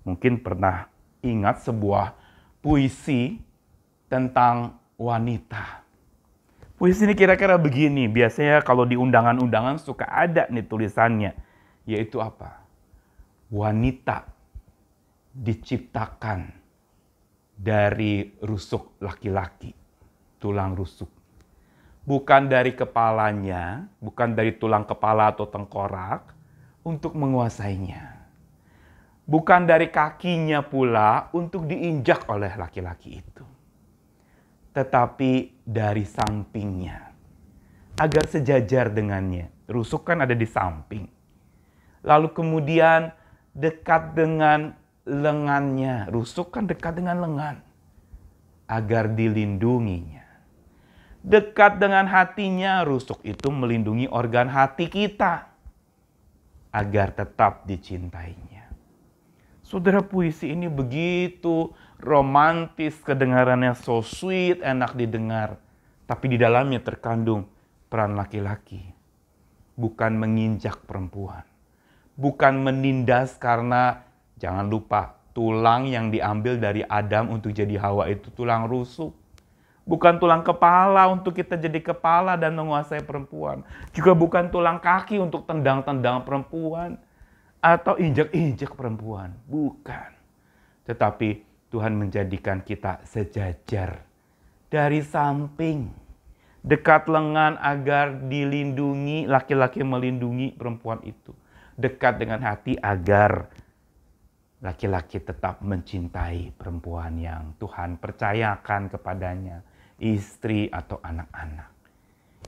Mungkin pernah ingat sebuah puisi tentang wanita. Puisi ini kira-kira begini, biasanya kalau di undangan-undangan suka ada nih tulisannya. Yaitu apa? Wanita diciptakan dari rusuk laki-laki, tulang rusuk. Bukan dari kepalanya, bukan dari tulang kepala atau tengkorak untuk menguasainya. Bukan dari kakinya pula untuk diinjak oleh laki-laki itu. Tetapi dari sampingnya, agar sejajar dengannya. Rusuk kan ada di samping. Lalu kemudian dekat dengan lengannya. Rusuk kan dekat dengan lengan. Agar dilindunginya. Dekat dengan hatinya, rusuk itu melindungi organ hati kita. Agar tetap dicintainya. Saudara, puisi ini begitu romantis, kedengarannya so sweet, enak didengar. Tapi di dalamnya terkandung peran laki-laki. Bukan menginjak perempuan. Bukan menindas karena, jangan lupa, tulang yang diambil dari Adam untuk jadi Hawa itu tulang rusuk. Bukan tulang kepala untuk kita jadi kepala dan menguasai perempuan. Juga bukan tulang kaki untuk tendang-tendang perempuan. Atau injak-injak perempuan. Bukan. Tetapi Tuhan menjadikan kita sejajar. Dari samping. Dekat lengan agar dilindungi, laki-laki melindungi perempuan itu. Dekat dengan hati agar laki-laki tetap mencintai perempuan yang Tuhan percayakan kepadanya. Istri atau anak-anak.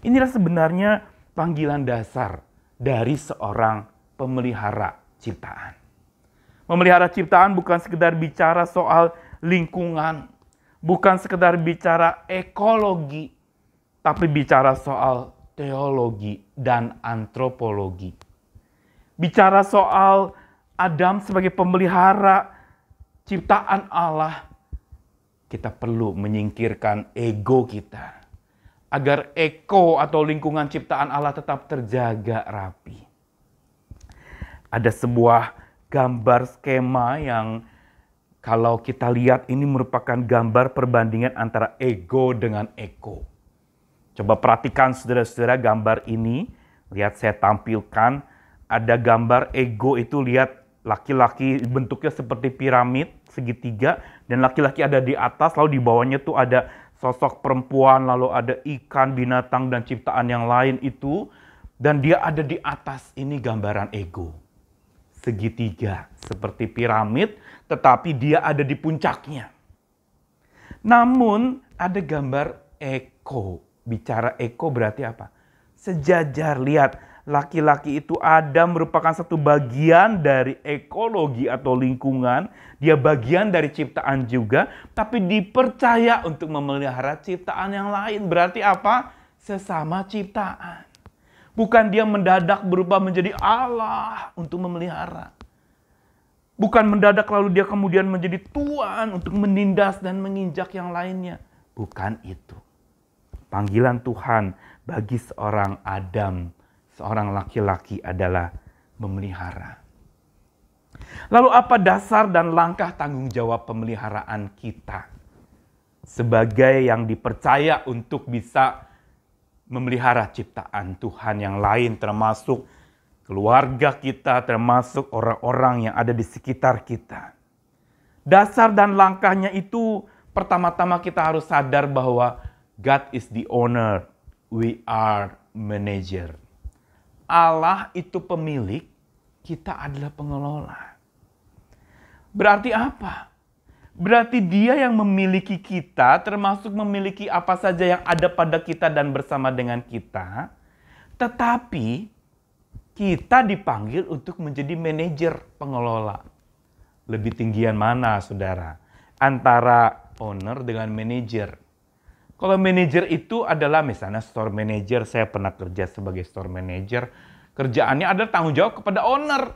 Inilah sebenarnya panggilan dasar dari seorang pemelihara ciptaan. Memelihara ciptaan bukan sekedar bicara soal lingkungan, bukan sekedar bicara ekologi, tapi bicara soal teologi dan antropologi. Bicara soal Adam sebagai pemelihara ciptaan Allah, kita perlu menyingkirkan ego kita. Agar eko atau lingkungan ciptaan Allah tetap terjaga rapi. Ada sebuah gambar skema yang kalau kita lihat ini merupakan gambar perbandingan antara ego dengan eko. Coba perhatikan saudara-saudara gambar ini. Lihat saya tampilkan. Ada gambar ego itu, lihat laki-laki bentuknya seperti piramid segitiga. Dan laki-laki ada di atas, lalu di bawahnya tuh ada sosok perempuan, lalu ada ikan, binatang, dan ciptaan yang lain itu. Dan dia ada di atas, ini gambaran ego. Segitiga, seperti piramid, tetapi dia ada di puncaknya. Namun ada gambar eko. Bicara eko berarti apa? Sejajar, lihat. Laki-laki itu ada merupakan satu bagian dari ekologi atau lingkungan. Dia bagian dari ciptaan juga. Tapi dipercaya untuk memelihara ciptaan yang lain. Berarti apa? Sesama ciptaan. Bukan dia mendadak berubah menjadi Allah untuk memelihara. Bukan mendadak lalu dia kemudian menjadi tuan untuk menindas dan menginjak yang lainnya. Bukan itu. Panggilan Tuhan bagi seorang Adam, seorang laki-laki adalah memelihara. Lalu apa dasar dan langkah tanggung jawab pemeliharaan kita? Sebagai yang dipercaya untuk bisa memelihara ciptaan Tuhan yang lain, termasuk keluarga kita, termasuk orang-orang yang ada di sekitar kita. Dasar dan langkahnya itu pertama-tama kita harus sadar bahwa God is the owner, we are manager. Allah itu pemilik, kita adalah pengelola. Berarti apa? Berarti Dia yang memiliki kita, termasuk memiliki apa saja yang ada pada kita dan bersama dengan kita. Tetapi kita dipanggil untuk menjadi manajer, pengelola. Lebih tinggian mana, saudara? Antara owner dengan manajer. Kalau manajer itu adalah misalnya store manager, saya pernah kerja sebagai store manager. Kerjaannya adalah tanggung jawab kepada owner.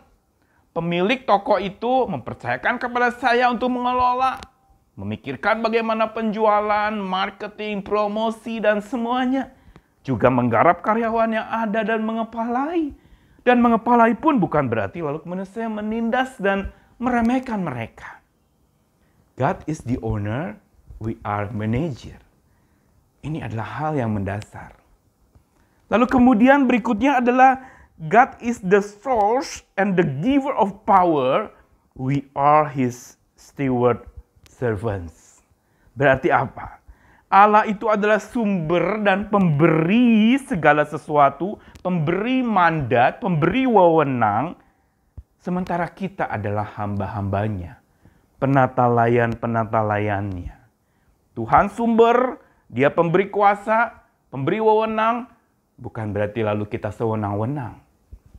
Pemilik toko itu mempercayakan kepada saya untuk mengelola, memikirkan bagaimana penjualan, marketing, promosi, dan semuanya. Juga menggarap karyawan yang ada dan mengepalai. Dan mengepalai pun bukan berarti lalu kemudian saya menindas dan meremehkan mereka. God is the owner, we are manager. Ini adalah hal yang mendasar. Lalu kemudian berikutnya adalah God is the source and the giver of power. We are His steward servants. Berarti apa? Allah itu adalah sumber dan pemberi segala sesuatu, pemberi mandat, pemberi wewenang. Sementara kita adalah hamba-hambanya, penata layannya. Tuhan sumber, Dia pemberi kuasa, pemberi wewenang. Bukan berarti lalu kita sewenang-wenang.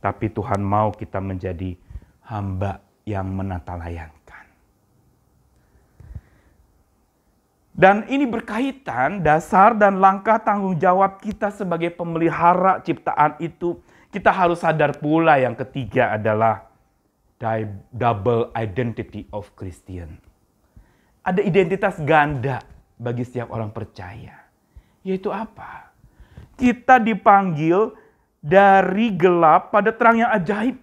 Tapi Tuhan mau kita menjadi hamba yang menata-layankan. Dan ini berkaitan dasar dan langkah tanggung jawab kita sebagai pemelihara ciptaan itu. Kita harus sadar pula yang ketiga adalah double identity of Christian. Ada identitas ganda bagi setiap orang percaya. Yaitu apa? Kita dipanggil dari gelap pada terang yang ajaib.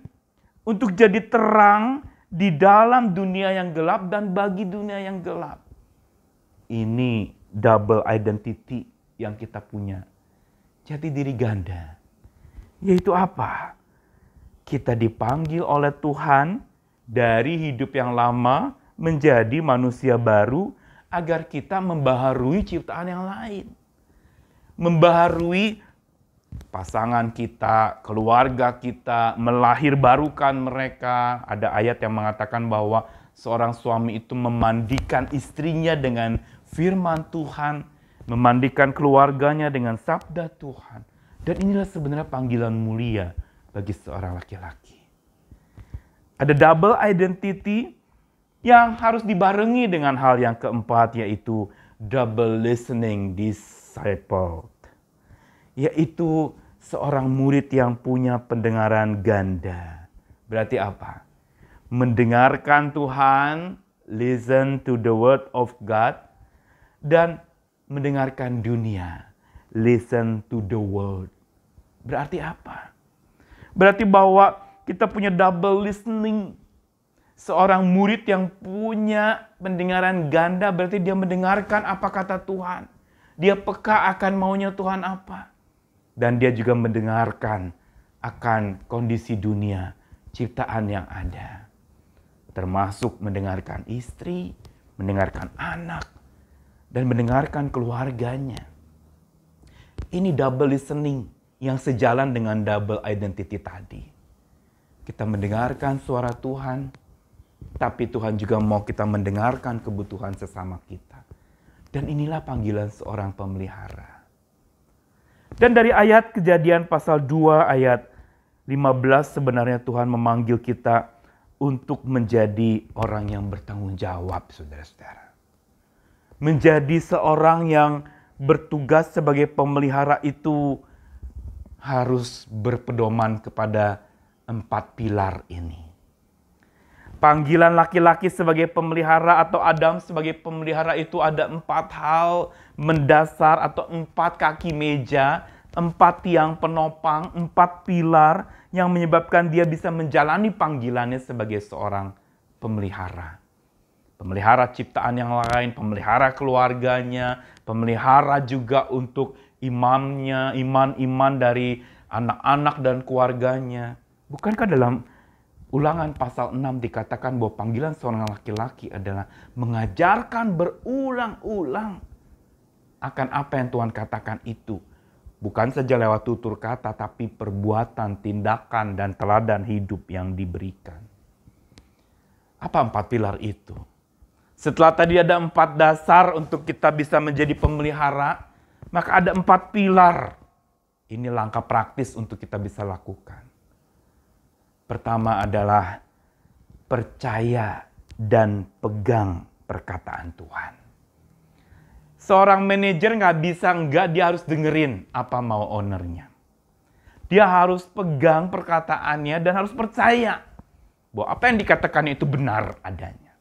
Untuk jadi terang di dalam dunia yang gelap dan bagi dunia yang gelap. Ini double identity yang kita punya. Jati diri ganda. Yaitu apa? Kita dipanggil oleh Tuhan dari hidup yang lama menjadi manusia baru agar kita membaharui ciptaan yang lain. Membaharui pasangan kita, keluarga kita, melahirbarukan mereka. Ada ayat yang mengatakan bahwa seorang suami itu memandikan istrinya dengan firman Tuhan, memandikan keluarganya dengan sabda Tuhan. Dan inilah sebenarnya panggilan mulia bagi seorang laki-laki. Ada double identity yang harus dibarengi dengan hal yang keempat, yaitu double listening disciple. Yaitu seorang murid yang punya pendengaran ganda. Berarti apa? Mendengarkan Tuhan, listen to the word of God, dan mendengarkan dunia, listen to the world. Berarti apa? Berarti bahwa kita punya double listening. Seorang murid yang punya pendengaran ganda berarti dia mendengarkan apa kata Tuhan. Dia peka akan maunya Tuhan apa. Dan dia juga mendengarkan akan kondisi dunia, ciptaan yang ada. Termasuk mendengarkan istri, mendengarkan anak, dan mendengarkan keluarganya. Ini double listening yang sejalan dengan double identity tadi. Kita mendengarkan suara Tuhan, tapi Tuhan juga mau kita mendengarkan kebutuhan sesama kita. Dan inilah panggilan seorang pemelihara. Dan dari ayat Kejadian pasal 2 ayat 15 sebenarnya Tuhan memanggil kita untuk menjadi orang yang bertanggung jawab, saudara-saudara. Menjadi seorang yang bertugas sebagai pemelihara itu harus berpedoman kepada 4 pilar ini. Panggilan laki-laki sebagai pemelihara atau Adam sebagai pemelihara itu ada 4 hal mendasar atau 4 kaki meja, 4 tiang penopang, 4 pilar yang menyebabkan dia bisa menjalani panggilannya sebagai seorang pemelihara. Pemelihara ciptaan yang lain, pemelihara keluarganya, pemelihara juga untuk imamnya, iman-iman dari anak-anak dan keluarganya. Bukankah dalam Ulangan pasal 6 dikatakan bahwa panggilan seorang laki-laki adalah mengajarkan berulang-ulang. akan apa yang Tuhan katakan itu. Bukan saja lewat tutur kata, tapi perbuatan, tindakan, dan teladan hidup yang diberikan. Apa 4 pilar itu? Setelah tadi ada 4 dasar untuk kita bisa menjadi pemelihara, maka ada 4 pilar. Ini langkah praktis untuk kita bisa lakukan. Pertama adalah percaya dan pegang perkataan Tuhan. Seorang manajer nggak bisa dia harus dengerin apa mau ownernya. Dia harus pegang perkataannya dan harus percaya bahwa apa yang dikatakan itu benar adanya.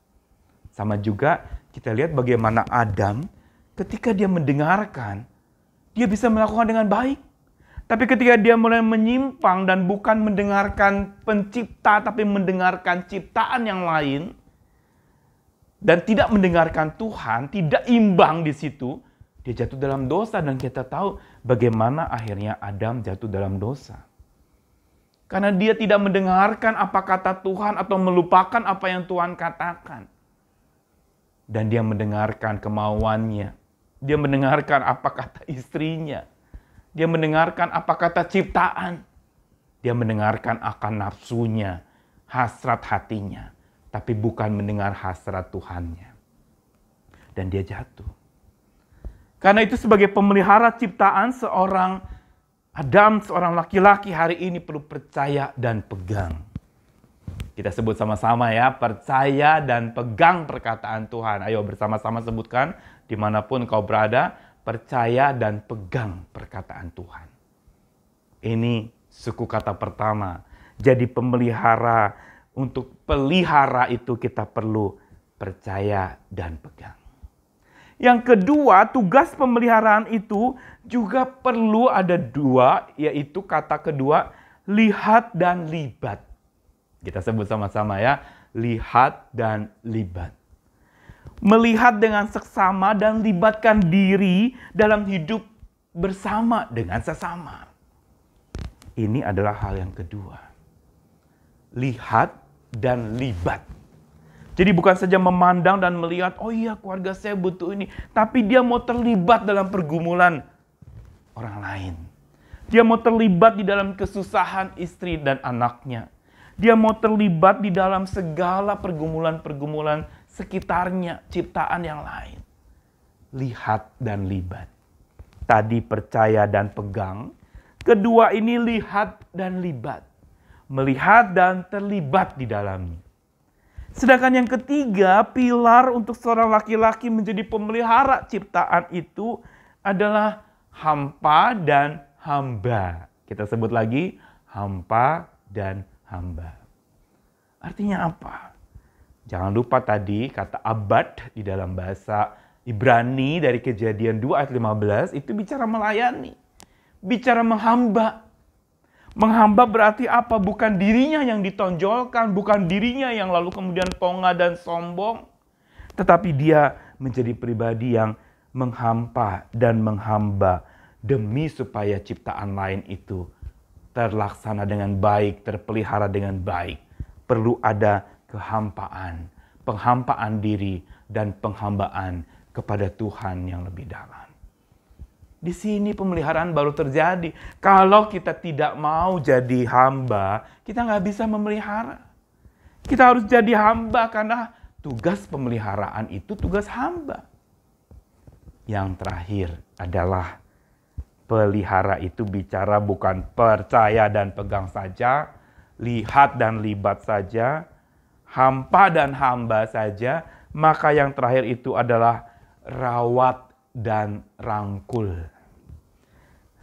Sama juga kita lihat bagaimana Adam ketika dia mendengarkan, dia bisa melakukan dengan baik. Tapi ketika dia mulai menyimpang dan bukan mendengarkan pencipta tapi mendengarkan ciptaan yang lain, dan tidak mendengarkan Tuhan, tidak imbang di situ, dia jatuh dalam dosa. Dan kita tahu bagaimana akhirnya Adam jatuh dalam dosa. Karena dia tidak mendengarkan apa kata Tuhan atau melupakan apa yang Tuhan katakan. Dan dia mendengarkan kemauannya. Dia mendengarkan apa kata istrinya. Dia mendengarkan apa kata ciptaan. Dia mendengarkan akan nafsunya, hasrat hatinya. Tapi bukan mendengar hasrat Tuhannya. Dan dia jatuh. Karena itu sebagai pemelihara ciptaan seorang Adam, seorang laki-laki hari ini perlu percaya dan pegang. Kita sebut sama-sama ya, percaya dan pegang perkataan Tuhan. Ayo bersama-sama sebutkan dimanapun kau berada, percaya dan pegang perkataan Tuhan. Ini suku kata pertama. Jadi pemelihara, untuk pelihara itu kita perlu percaya dan pegang. Yang kedua, tugas pemeliharaan itu juga perlu ada 2, yaitu kata kedua, lihat dan libat. Kita sebut sama-sama ya, lihat dan libat. Melihat dengan seksama dan libatkan diri dalam hidup bersama dengan sesama. Ini adalah hal yang kedua. Lihat dan libat. Jadi bukan saja memandang dan melihat, oh iya keluarga saya butuh ini. Tapi dia mau terlibat dalam pergumulan orang lain. Dia mau terlibat di dalam kesusahan istri dan anaknya. Dia mau terlibat di dalam segala pergumulan-pergumulan sekitarnya, ciptaan yang lain. Lihat dan libat. Tadi percaya dan pegang. Kedua ini lihat dan libat. Melihat dan terlibat di dalamnya. Sedangkan yang ketiga, pilar untuk seorang laki-laki menjadi pemelihara ciptaan itu adalah hampa dan hamba. Kita sebut lagi, hampa dan hamba. Artinya apa? Jangan lupa tadi kata abad di dalam bahasa Ibrani dari Kejadian 2 ayat 15 itu bicara melayani. Bicara menghamba. Menghamba berarti apa? Bukan dirinya yang ditonjolkan, bukan dirinya yang lalu kemudian ponga dan sombong. Tetapi dia menjadi pribadi yang menghampa dan menghamba demi supaya ciptaan lain itu terlaksana dengan baik, terpelihara dengan baik. Perlu ada kehampaan, penghampaan diri dan penghambaan kepada Tuhan yang lebih dalam. Di sini pemeliharaan baru terjadi. Kalau kita tidak mau jadi hamba, kita nggak bisa memelihara. Kita harus jadi hamba karena tugas pemeliharaan itu tugas hamba. Yang terakhir adalah pelihara itu bicara bukan percaya dan pegang saja, lihat dan libat saja, hampa dan hamba saja, maka yang terakhir itu adalah rawat dan rangkul.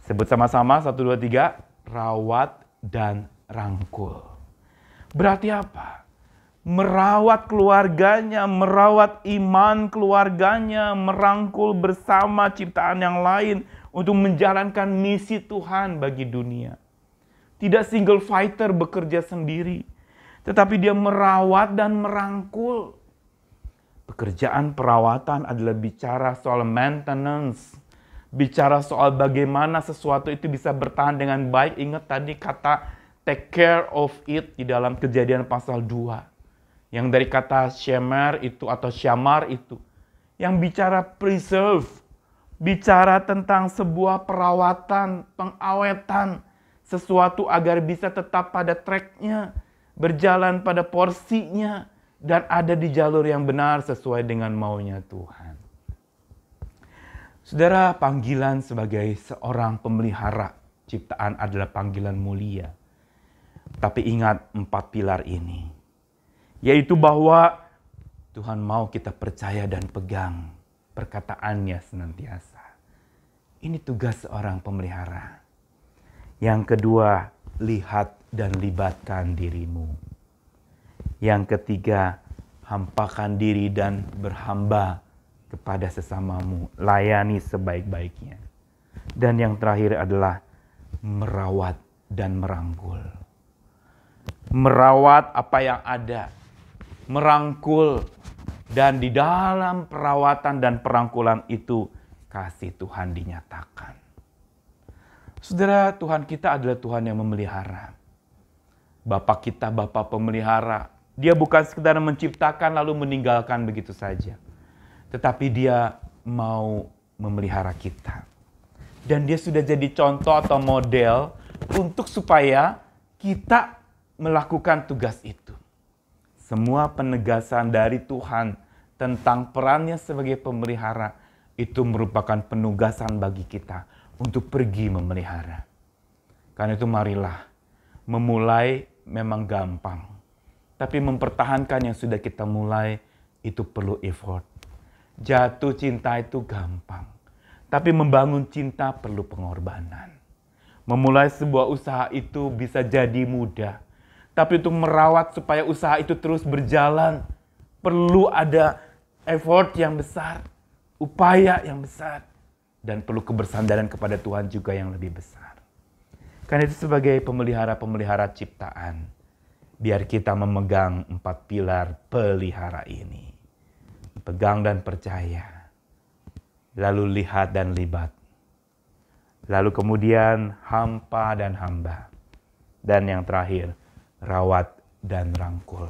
Sebut sama-sama 1, 2, 3. Rawat dan rangkul. Berarti apa? Merawat keluarganya, merawat iman keluarganya, merangkul bersama ciptaan yang lain untuk menjalankan misi Tuhan bagi dunia. Tidak single fighter bekerja sendiri, tetapi dia merawat dan merangkul. Pekerjaan perawatan adalah bicara soal maintenance. Bicara soal bagaimana sesuatu itu bisa bertahan dengan baik. Ingat tadi kata take care of it di dalam Kejadian pasal 2. Yang dari kata shamar itu atau syamar itu. Yang bicara preserve. bicara tentang sebuah perawatan, pengawetan, sesuatu agar bisa tetap pada tracknya, berjalan pada porsinya, dan ada di jalur yang benar sesuai dengan maunya Tuhan. Saudara, panggilan sebagai seorang pemelihara ciptaan adalah panggilan mulia. Tapi ingat 4 pilar ini, yaitu bahwa Tuhan mau kita percaya dan pegang perkataannya senantiasa. Ini tugas seorang pemelihara. Yang kedua, lihat dan libatkan dirimu. Yang ketiga, hampakan diri dan berhamba kepada sesamamu. Layani sebaik-baiknya. Dan yang terakhir adalah merawat dan merangkul. Merawat apa yang ada. Merangkul. Dan di dalam perawatan dan perangkulan itu, kasih Tuhan dinyatakan. Saudara, Tuhan kita adalah Tuhan yang memelihara. Bapa kita, Bapa pemelihara. Dia bukan sekedar menciptakan lalu meninggalkan begitu saja. Tetapi dia mau memelihara kita. Dan dia sudah jadi contoh atau model untuk supaya kita melakukan tugas itu. Semua penegasan dari Tuhan tentang perannya sebagai pemelihara itu merupakan penugasan bagi kita untuk pergi memelihara. Karena itu marilah, memulai memang gampang. Tapi mempertahankan yang sudah kita mulai itu perlu effort. Jatuh cinta itu gampang. Tapi membangun cinta perlu pengorbanan. Memulai sebuah usaha itu bisa jadi mudah. Tapi untuk merawat supaya usaha itu terus berjalan, perlu ada effort yang besar, upaya yang besar, dan perlu kebersandaran kepada Tuhan juga yang lebih besar. Karena itu sebagai pemelihara-pemelihara ciptaan, biar kita memegang 4 pilar pelihara ini. Pegang dan percaya, lalu lihat dan libat, lalu kemudian hampa dan hamba, dan yang terakhir, rawat dan rangkul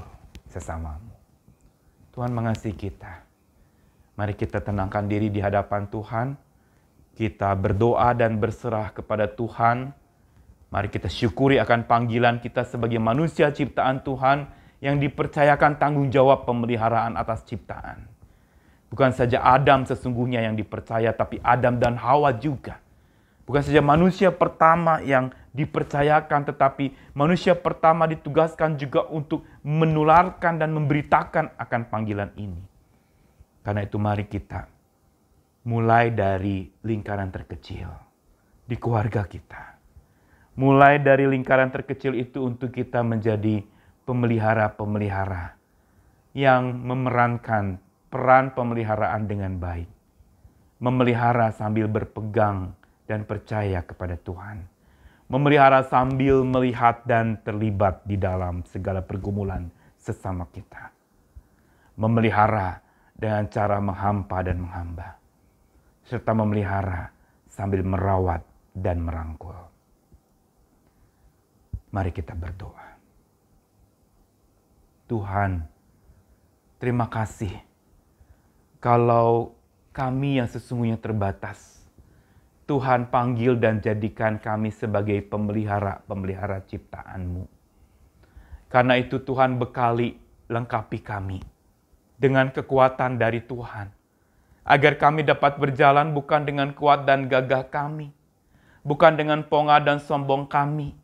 sesamamu. Tuhan mengasihi kita. Mari kita tenangkan diri di hadapan Tuhan. Kita berdoa dan berserah kepada Tuhan. Mari kita syukuri akan panggilan kita sebagai manusia ciptaan Tuhan yang dipercayakan tanggung jawab pemeliharaan atas ciptaan. Bukan saja Adam sesungguhnya yang dipercaya, tapi Adam dan Hawa juga. Bukan saja manusia pertama yang dipercayakan, tetapi manusia pertama ditugaskan juga untuk menularkan dan memberitakan akan panggilan ini. Karena itu mari kita mulai dari lingkaran terkecil di keluarga kita. Mulai dari lingkaran terkecil itu untuk kita menjadi pemelihara-pemelihara yang memerankan peran pemeliharaan dengan baik. Memelihara sambil berpegang dan percaya kepada Tuhan. Memelihara sambil melihat dan terlibat di dalam segala pergumulan sesama kita. Memelihara dengan cara menghampa dan menghamba. Serta memelihara sambil merawat dan merangkul. Mari kita berdoa. Tuhan, terima kasih kalau kami yang sesungguhnya terbatas, Tuhan panggil dan jadikan kami sebagai pemelihara-pemelihara ciptaan-Mu. Karena itu Tuhan bekali, lengkapi kami dengan kekuatan dari Tuhan. Agar kami dapat berjalan bukan dengan kuat dan gagah kami. Bukan dengan ponga dan sombong kami.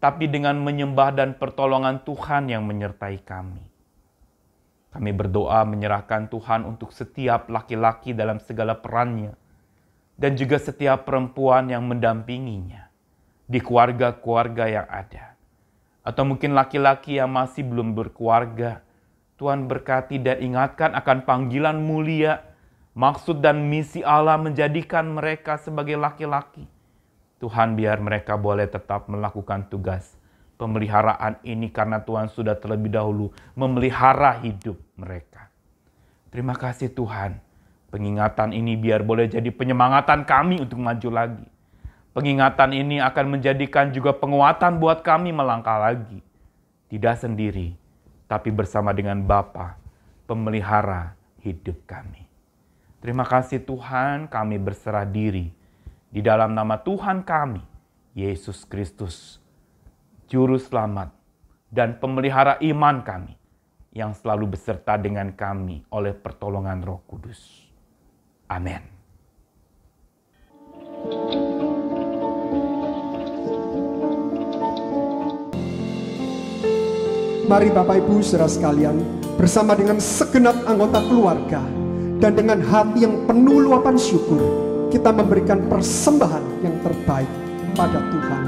Tapi dengan menyembah dan pertolongan Tuhan yang menyertai kami. Kami berdoa menyerahkan Tuhan untuk setiap laki-laki dalam segala perannya. Dan juga setiap perempuan yang mendampinginya di keluarga-keluarga yang ada. Atau mungkin laki-laki yang masih belum berkeluarga. Tuhan berkati dan ingatkan akan panggilan mulia, maksud dan misi Allah menjadikan mereka sebagai laki-laki. Tuhan biar mereka boleh tetap melakukan tugas pemeliharaan ini karena Tuhan sudah terlebih dahulu memelihara hidup mereka. Terima kasih Tuhan. Pengingatan ini biar boleh jadi penyemangatan kami untuk maju lagi. Pengingatan ini akan menjadikan juga penguatan buat kami melangkah lagi. Tidak sendiri, tapi bersama dengan Bapa, pemelihara hidup kami. Terima kasih Tuhan, kami berserah diri di dalam nama Tuhan kami, Yesus Kristus, Juru Selamat dan pemelihara iman kami, yang selalu beserta dengan kami oleh pertolongan Roh Kudus. Amin. Mari Bapak Ibu saudara sekalian, bersama dengan segenap anggota keluarga dan dengan hati yang penuh luapan syukur, kita memberikan persembahan yang terbaik pada Tuhan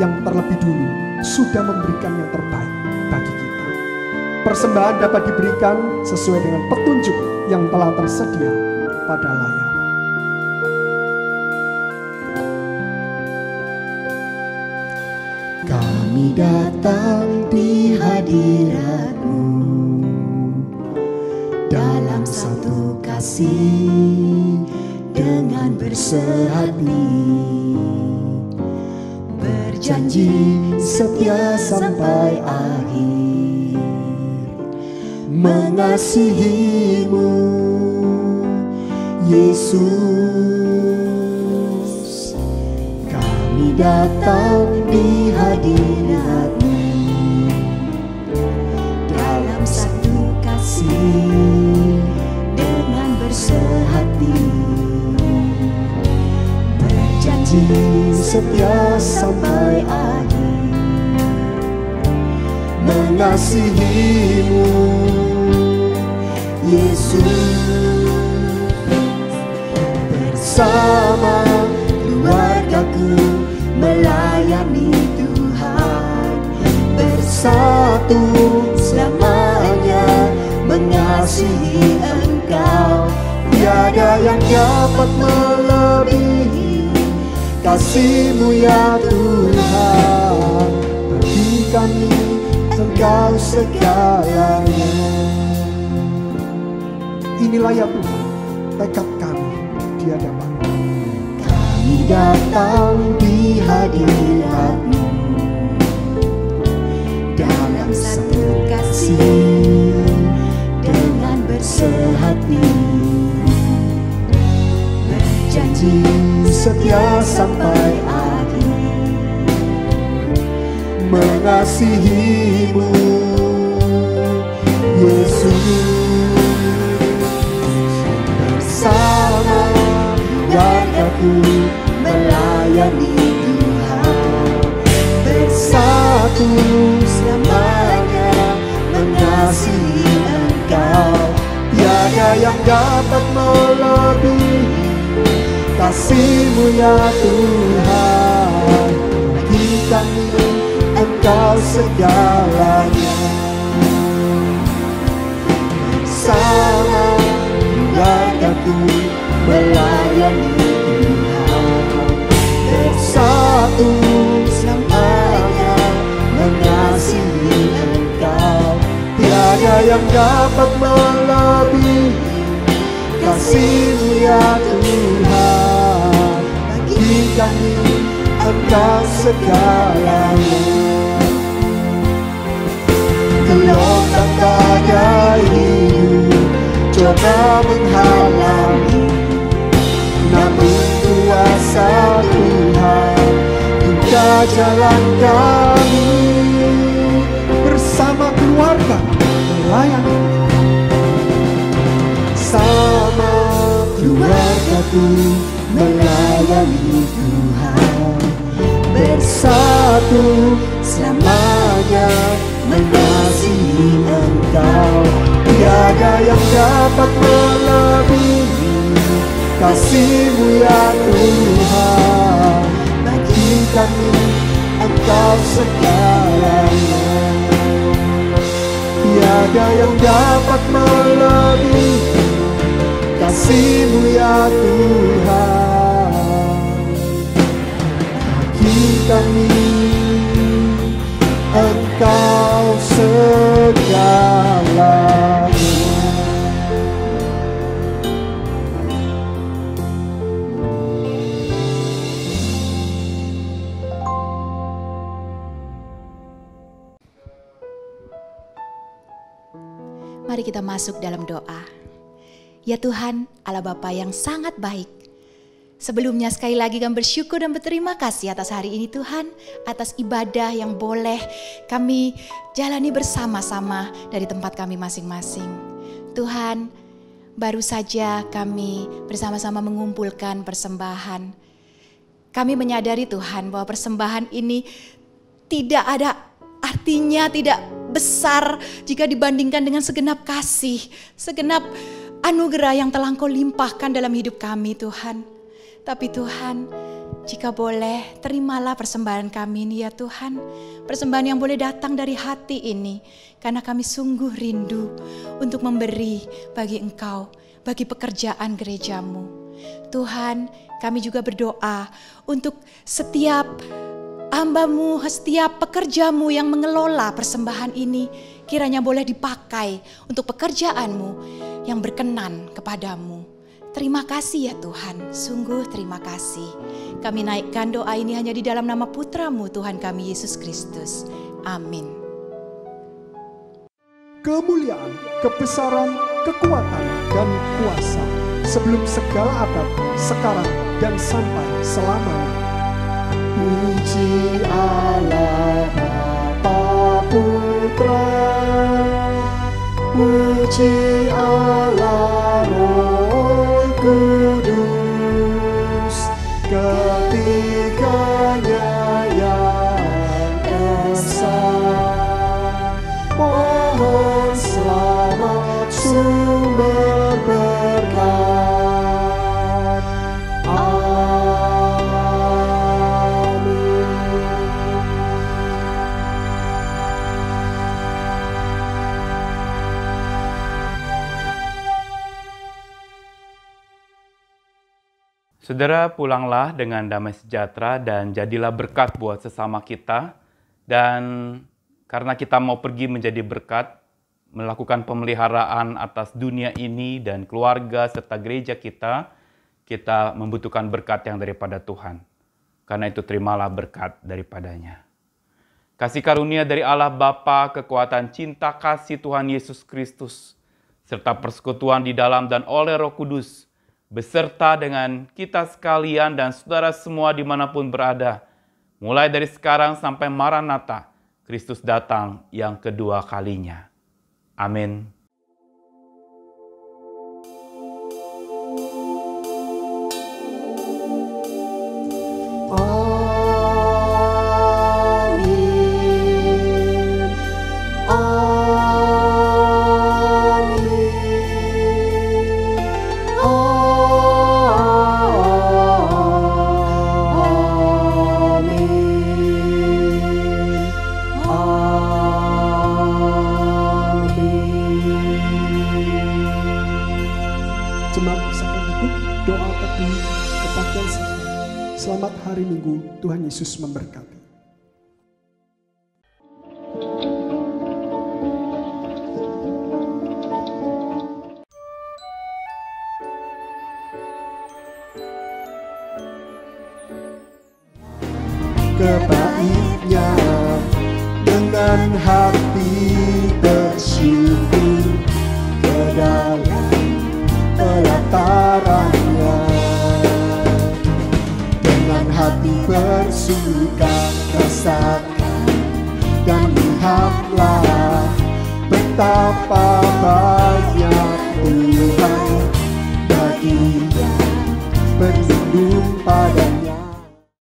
yang terlebih dulu sudah memberikan yang terbaik bagi kita. Persembahan dapat diberikan sesuai dengan petunjuk yang telah tersedia pada layar. Kami datang di hadirat-Mu dalam satu kasih dengan bersehati, berjanji setia sampai akhir, mengasihi-Mu Yesus. Kami datang di hadirat-Mu dalam satu kasih dengan bersehati, berjanji setia sampai akhir, mengasihi-Mu Yesus. Bersama keluargaku melayani Tuhan, bersatu selamanya mengasihi Engkau. Tiada yang dapat melebihi kasih-Mu ya Tuhan. Bagi kami Engkau segalanya. Inilah ya Tuhan, tekad kami di hadapan-Mu. Kami datang di hadirat-Mu dalam satu kasih dengan bersehati, berjanji setia sampai akhir, mengasihi-Mu Yesus. Bersama keluargaku melayani Tuhan, bersatu selamanya mengasihi Engkau. Tiada yang dapat melebihi kasih-Mu ya Tuhan. Bagi kami Engkau segalanya. Bersama keluargaku melayani Tuhan, bersatu selamanya mengasihi Engkau. Tiada yang dapat melebihi kasih-Mu ya Tuhan. Bagi kami Engkau segalanya. Gelombang badai hidup coba menghalangi, namun kuasa Tuhan buka jalan kami. Bersama keluarga melayani, sama keluargaku melayani Tuhan, bersatu selamanya mengasihi Engkau. Tiada yang dapat melebihi kasih-Mu ya Tuhan. Bagi kami Engkau segalanya. Tiada yang dapat melebihi kasih-Mu ya Tuhan. Bagi kami Engkau segalanya. Mari kita masuk dalam doa. Ya Tuhan, Allah Bapa yang sangat baik. Sebelumnya sekali lagi kami bersyukur dan berterima kasih atas hari ini Tuhan, atas ibadah yang boleh kami jalani bersama-sama dari tempat kami masing-masing. Tuhan, baru saja kami bersama-sama mengumpulkan persembahan. Kami menyadari Tuhan bahwa persembahan ini tidak ada artinya, tidak besar jika dibandingkan dengan segenap kasih, segenap anugerah yang telah Engkau limpahkan dalam hidup kami Tuhan. Tapi Tuhan, jika boleh, terimalah persembahan kami ini ya Tuhan. Persembahan yang boleh datang dari hati ini. Karena kami sungguh rindu untuk memberi bagi Engkau, bagi pekerjaan gerejamu. Tuhan, kami juga berdoa untuk setiap hamba-Mu, setiap pekerja-Mu yang mengelola persembahan ini. Kiranya boleh dipakai untuk pekerjaan-Mu yang berkenan kepadamu. Terima kasih ya Tuhan, sungguh terima kasih. Kami naikkan doa ini hanya di dalam nama Putra-Mu Tuhan kami Yesus Kristus. Amin. Kemuliaan, kebesaran, kekuatan, dan kuasa sebelum segala abad, sekarang dan sampai selamanya. Puji Allah Bapa Putra, puji Allah Roh Kudus, ketiganya yang esa. Mohon selamat sumber berkat. Amin. Saudara, pulanglah dengan damai sejahtera dan jadilah berkat buat sesama kita. Dan karena kita mau pergi menjadi berkat, melakukan pemeliharaan atas dunia ini dan keluarga serta gereja kita membutuhkan berkat yang daripada Tuhan. Karena itu terimalah berkat daripadanya. Kasih karunia dari Allah Bapa, kekuatan cinta kasih Tuhan Yesus Kristus, serta persekutuan di dalam dan oleh Roh Kudus, beserta dengan kita sekalian dan saudara semua dimanapun berada, mulai dari sekarang sampai Maranatha, Kristus datang yang kedua kalinya. Amin. Selamat hari Minggu, Tuhan Yesus memberkati. Kebaiknya dengan hati bersyukur ke dalam pelatarannya. Hati bersuka rasakan dan lihatlah betapa banyak Tuhan bagi yang berlindung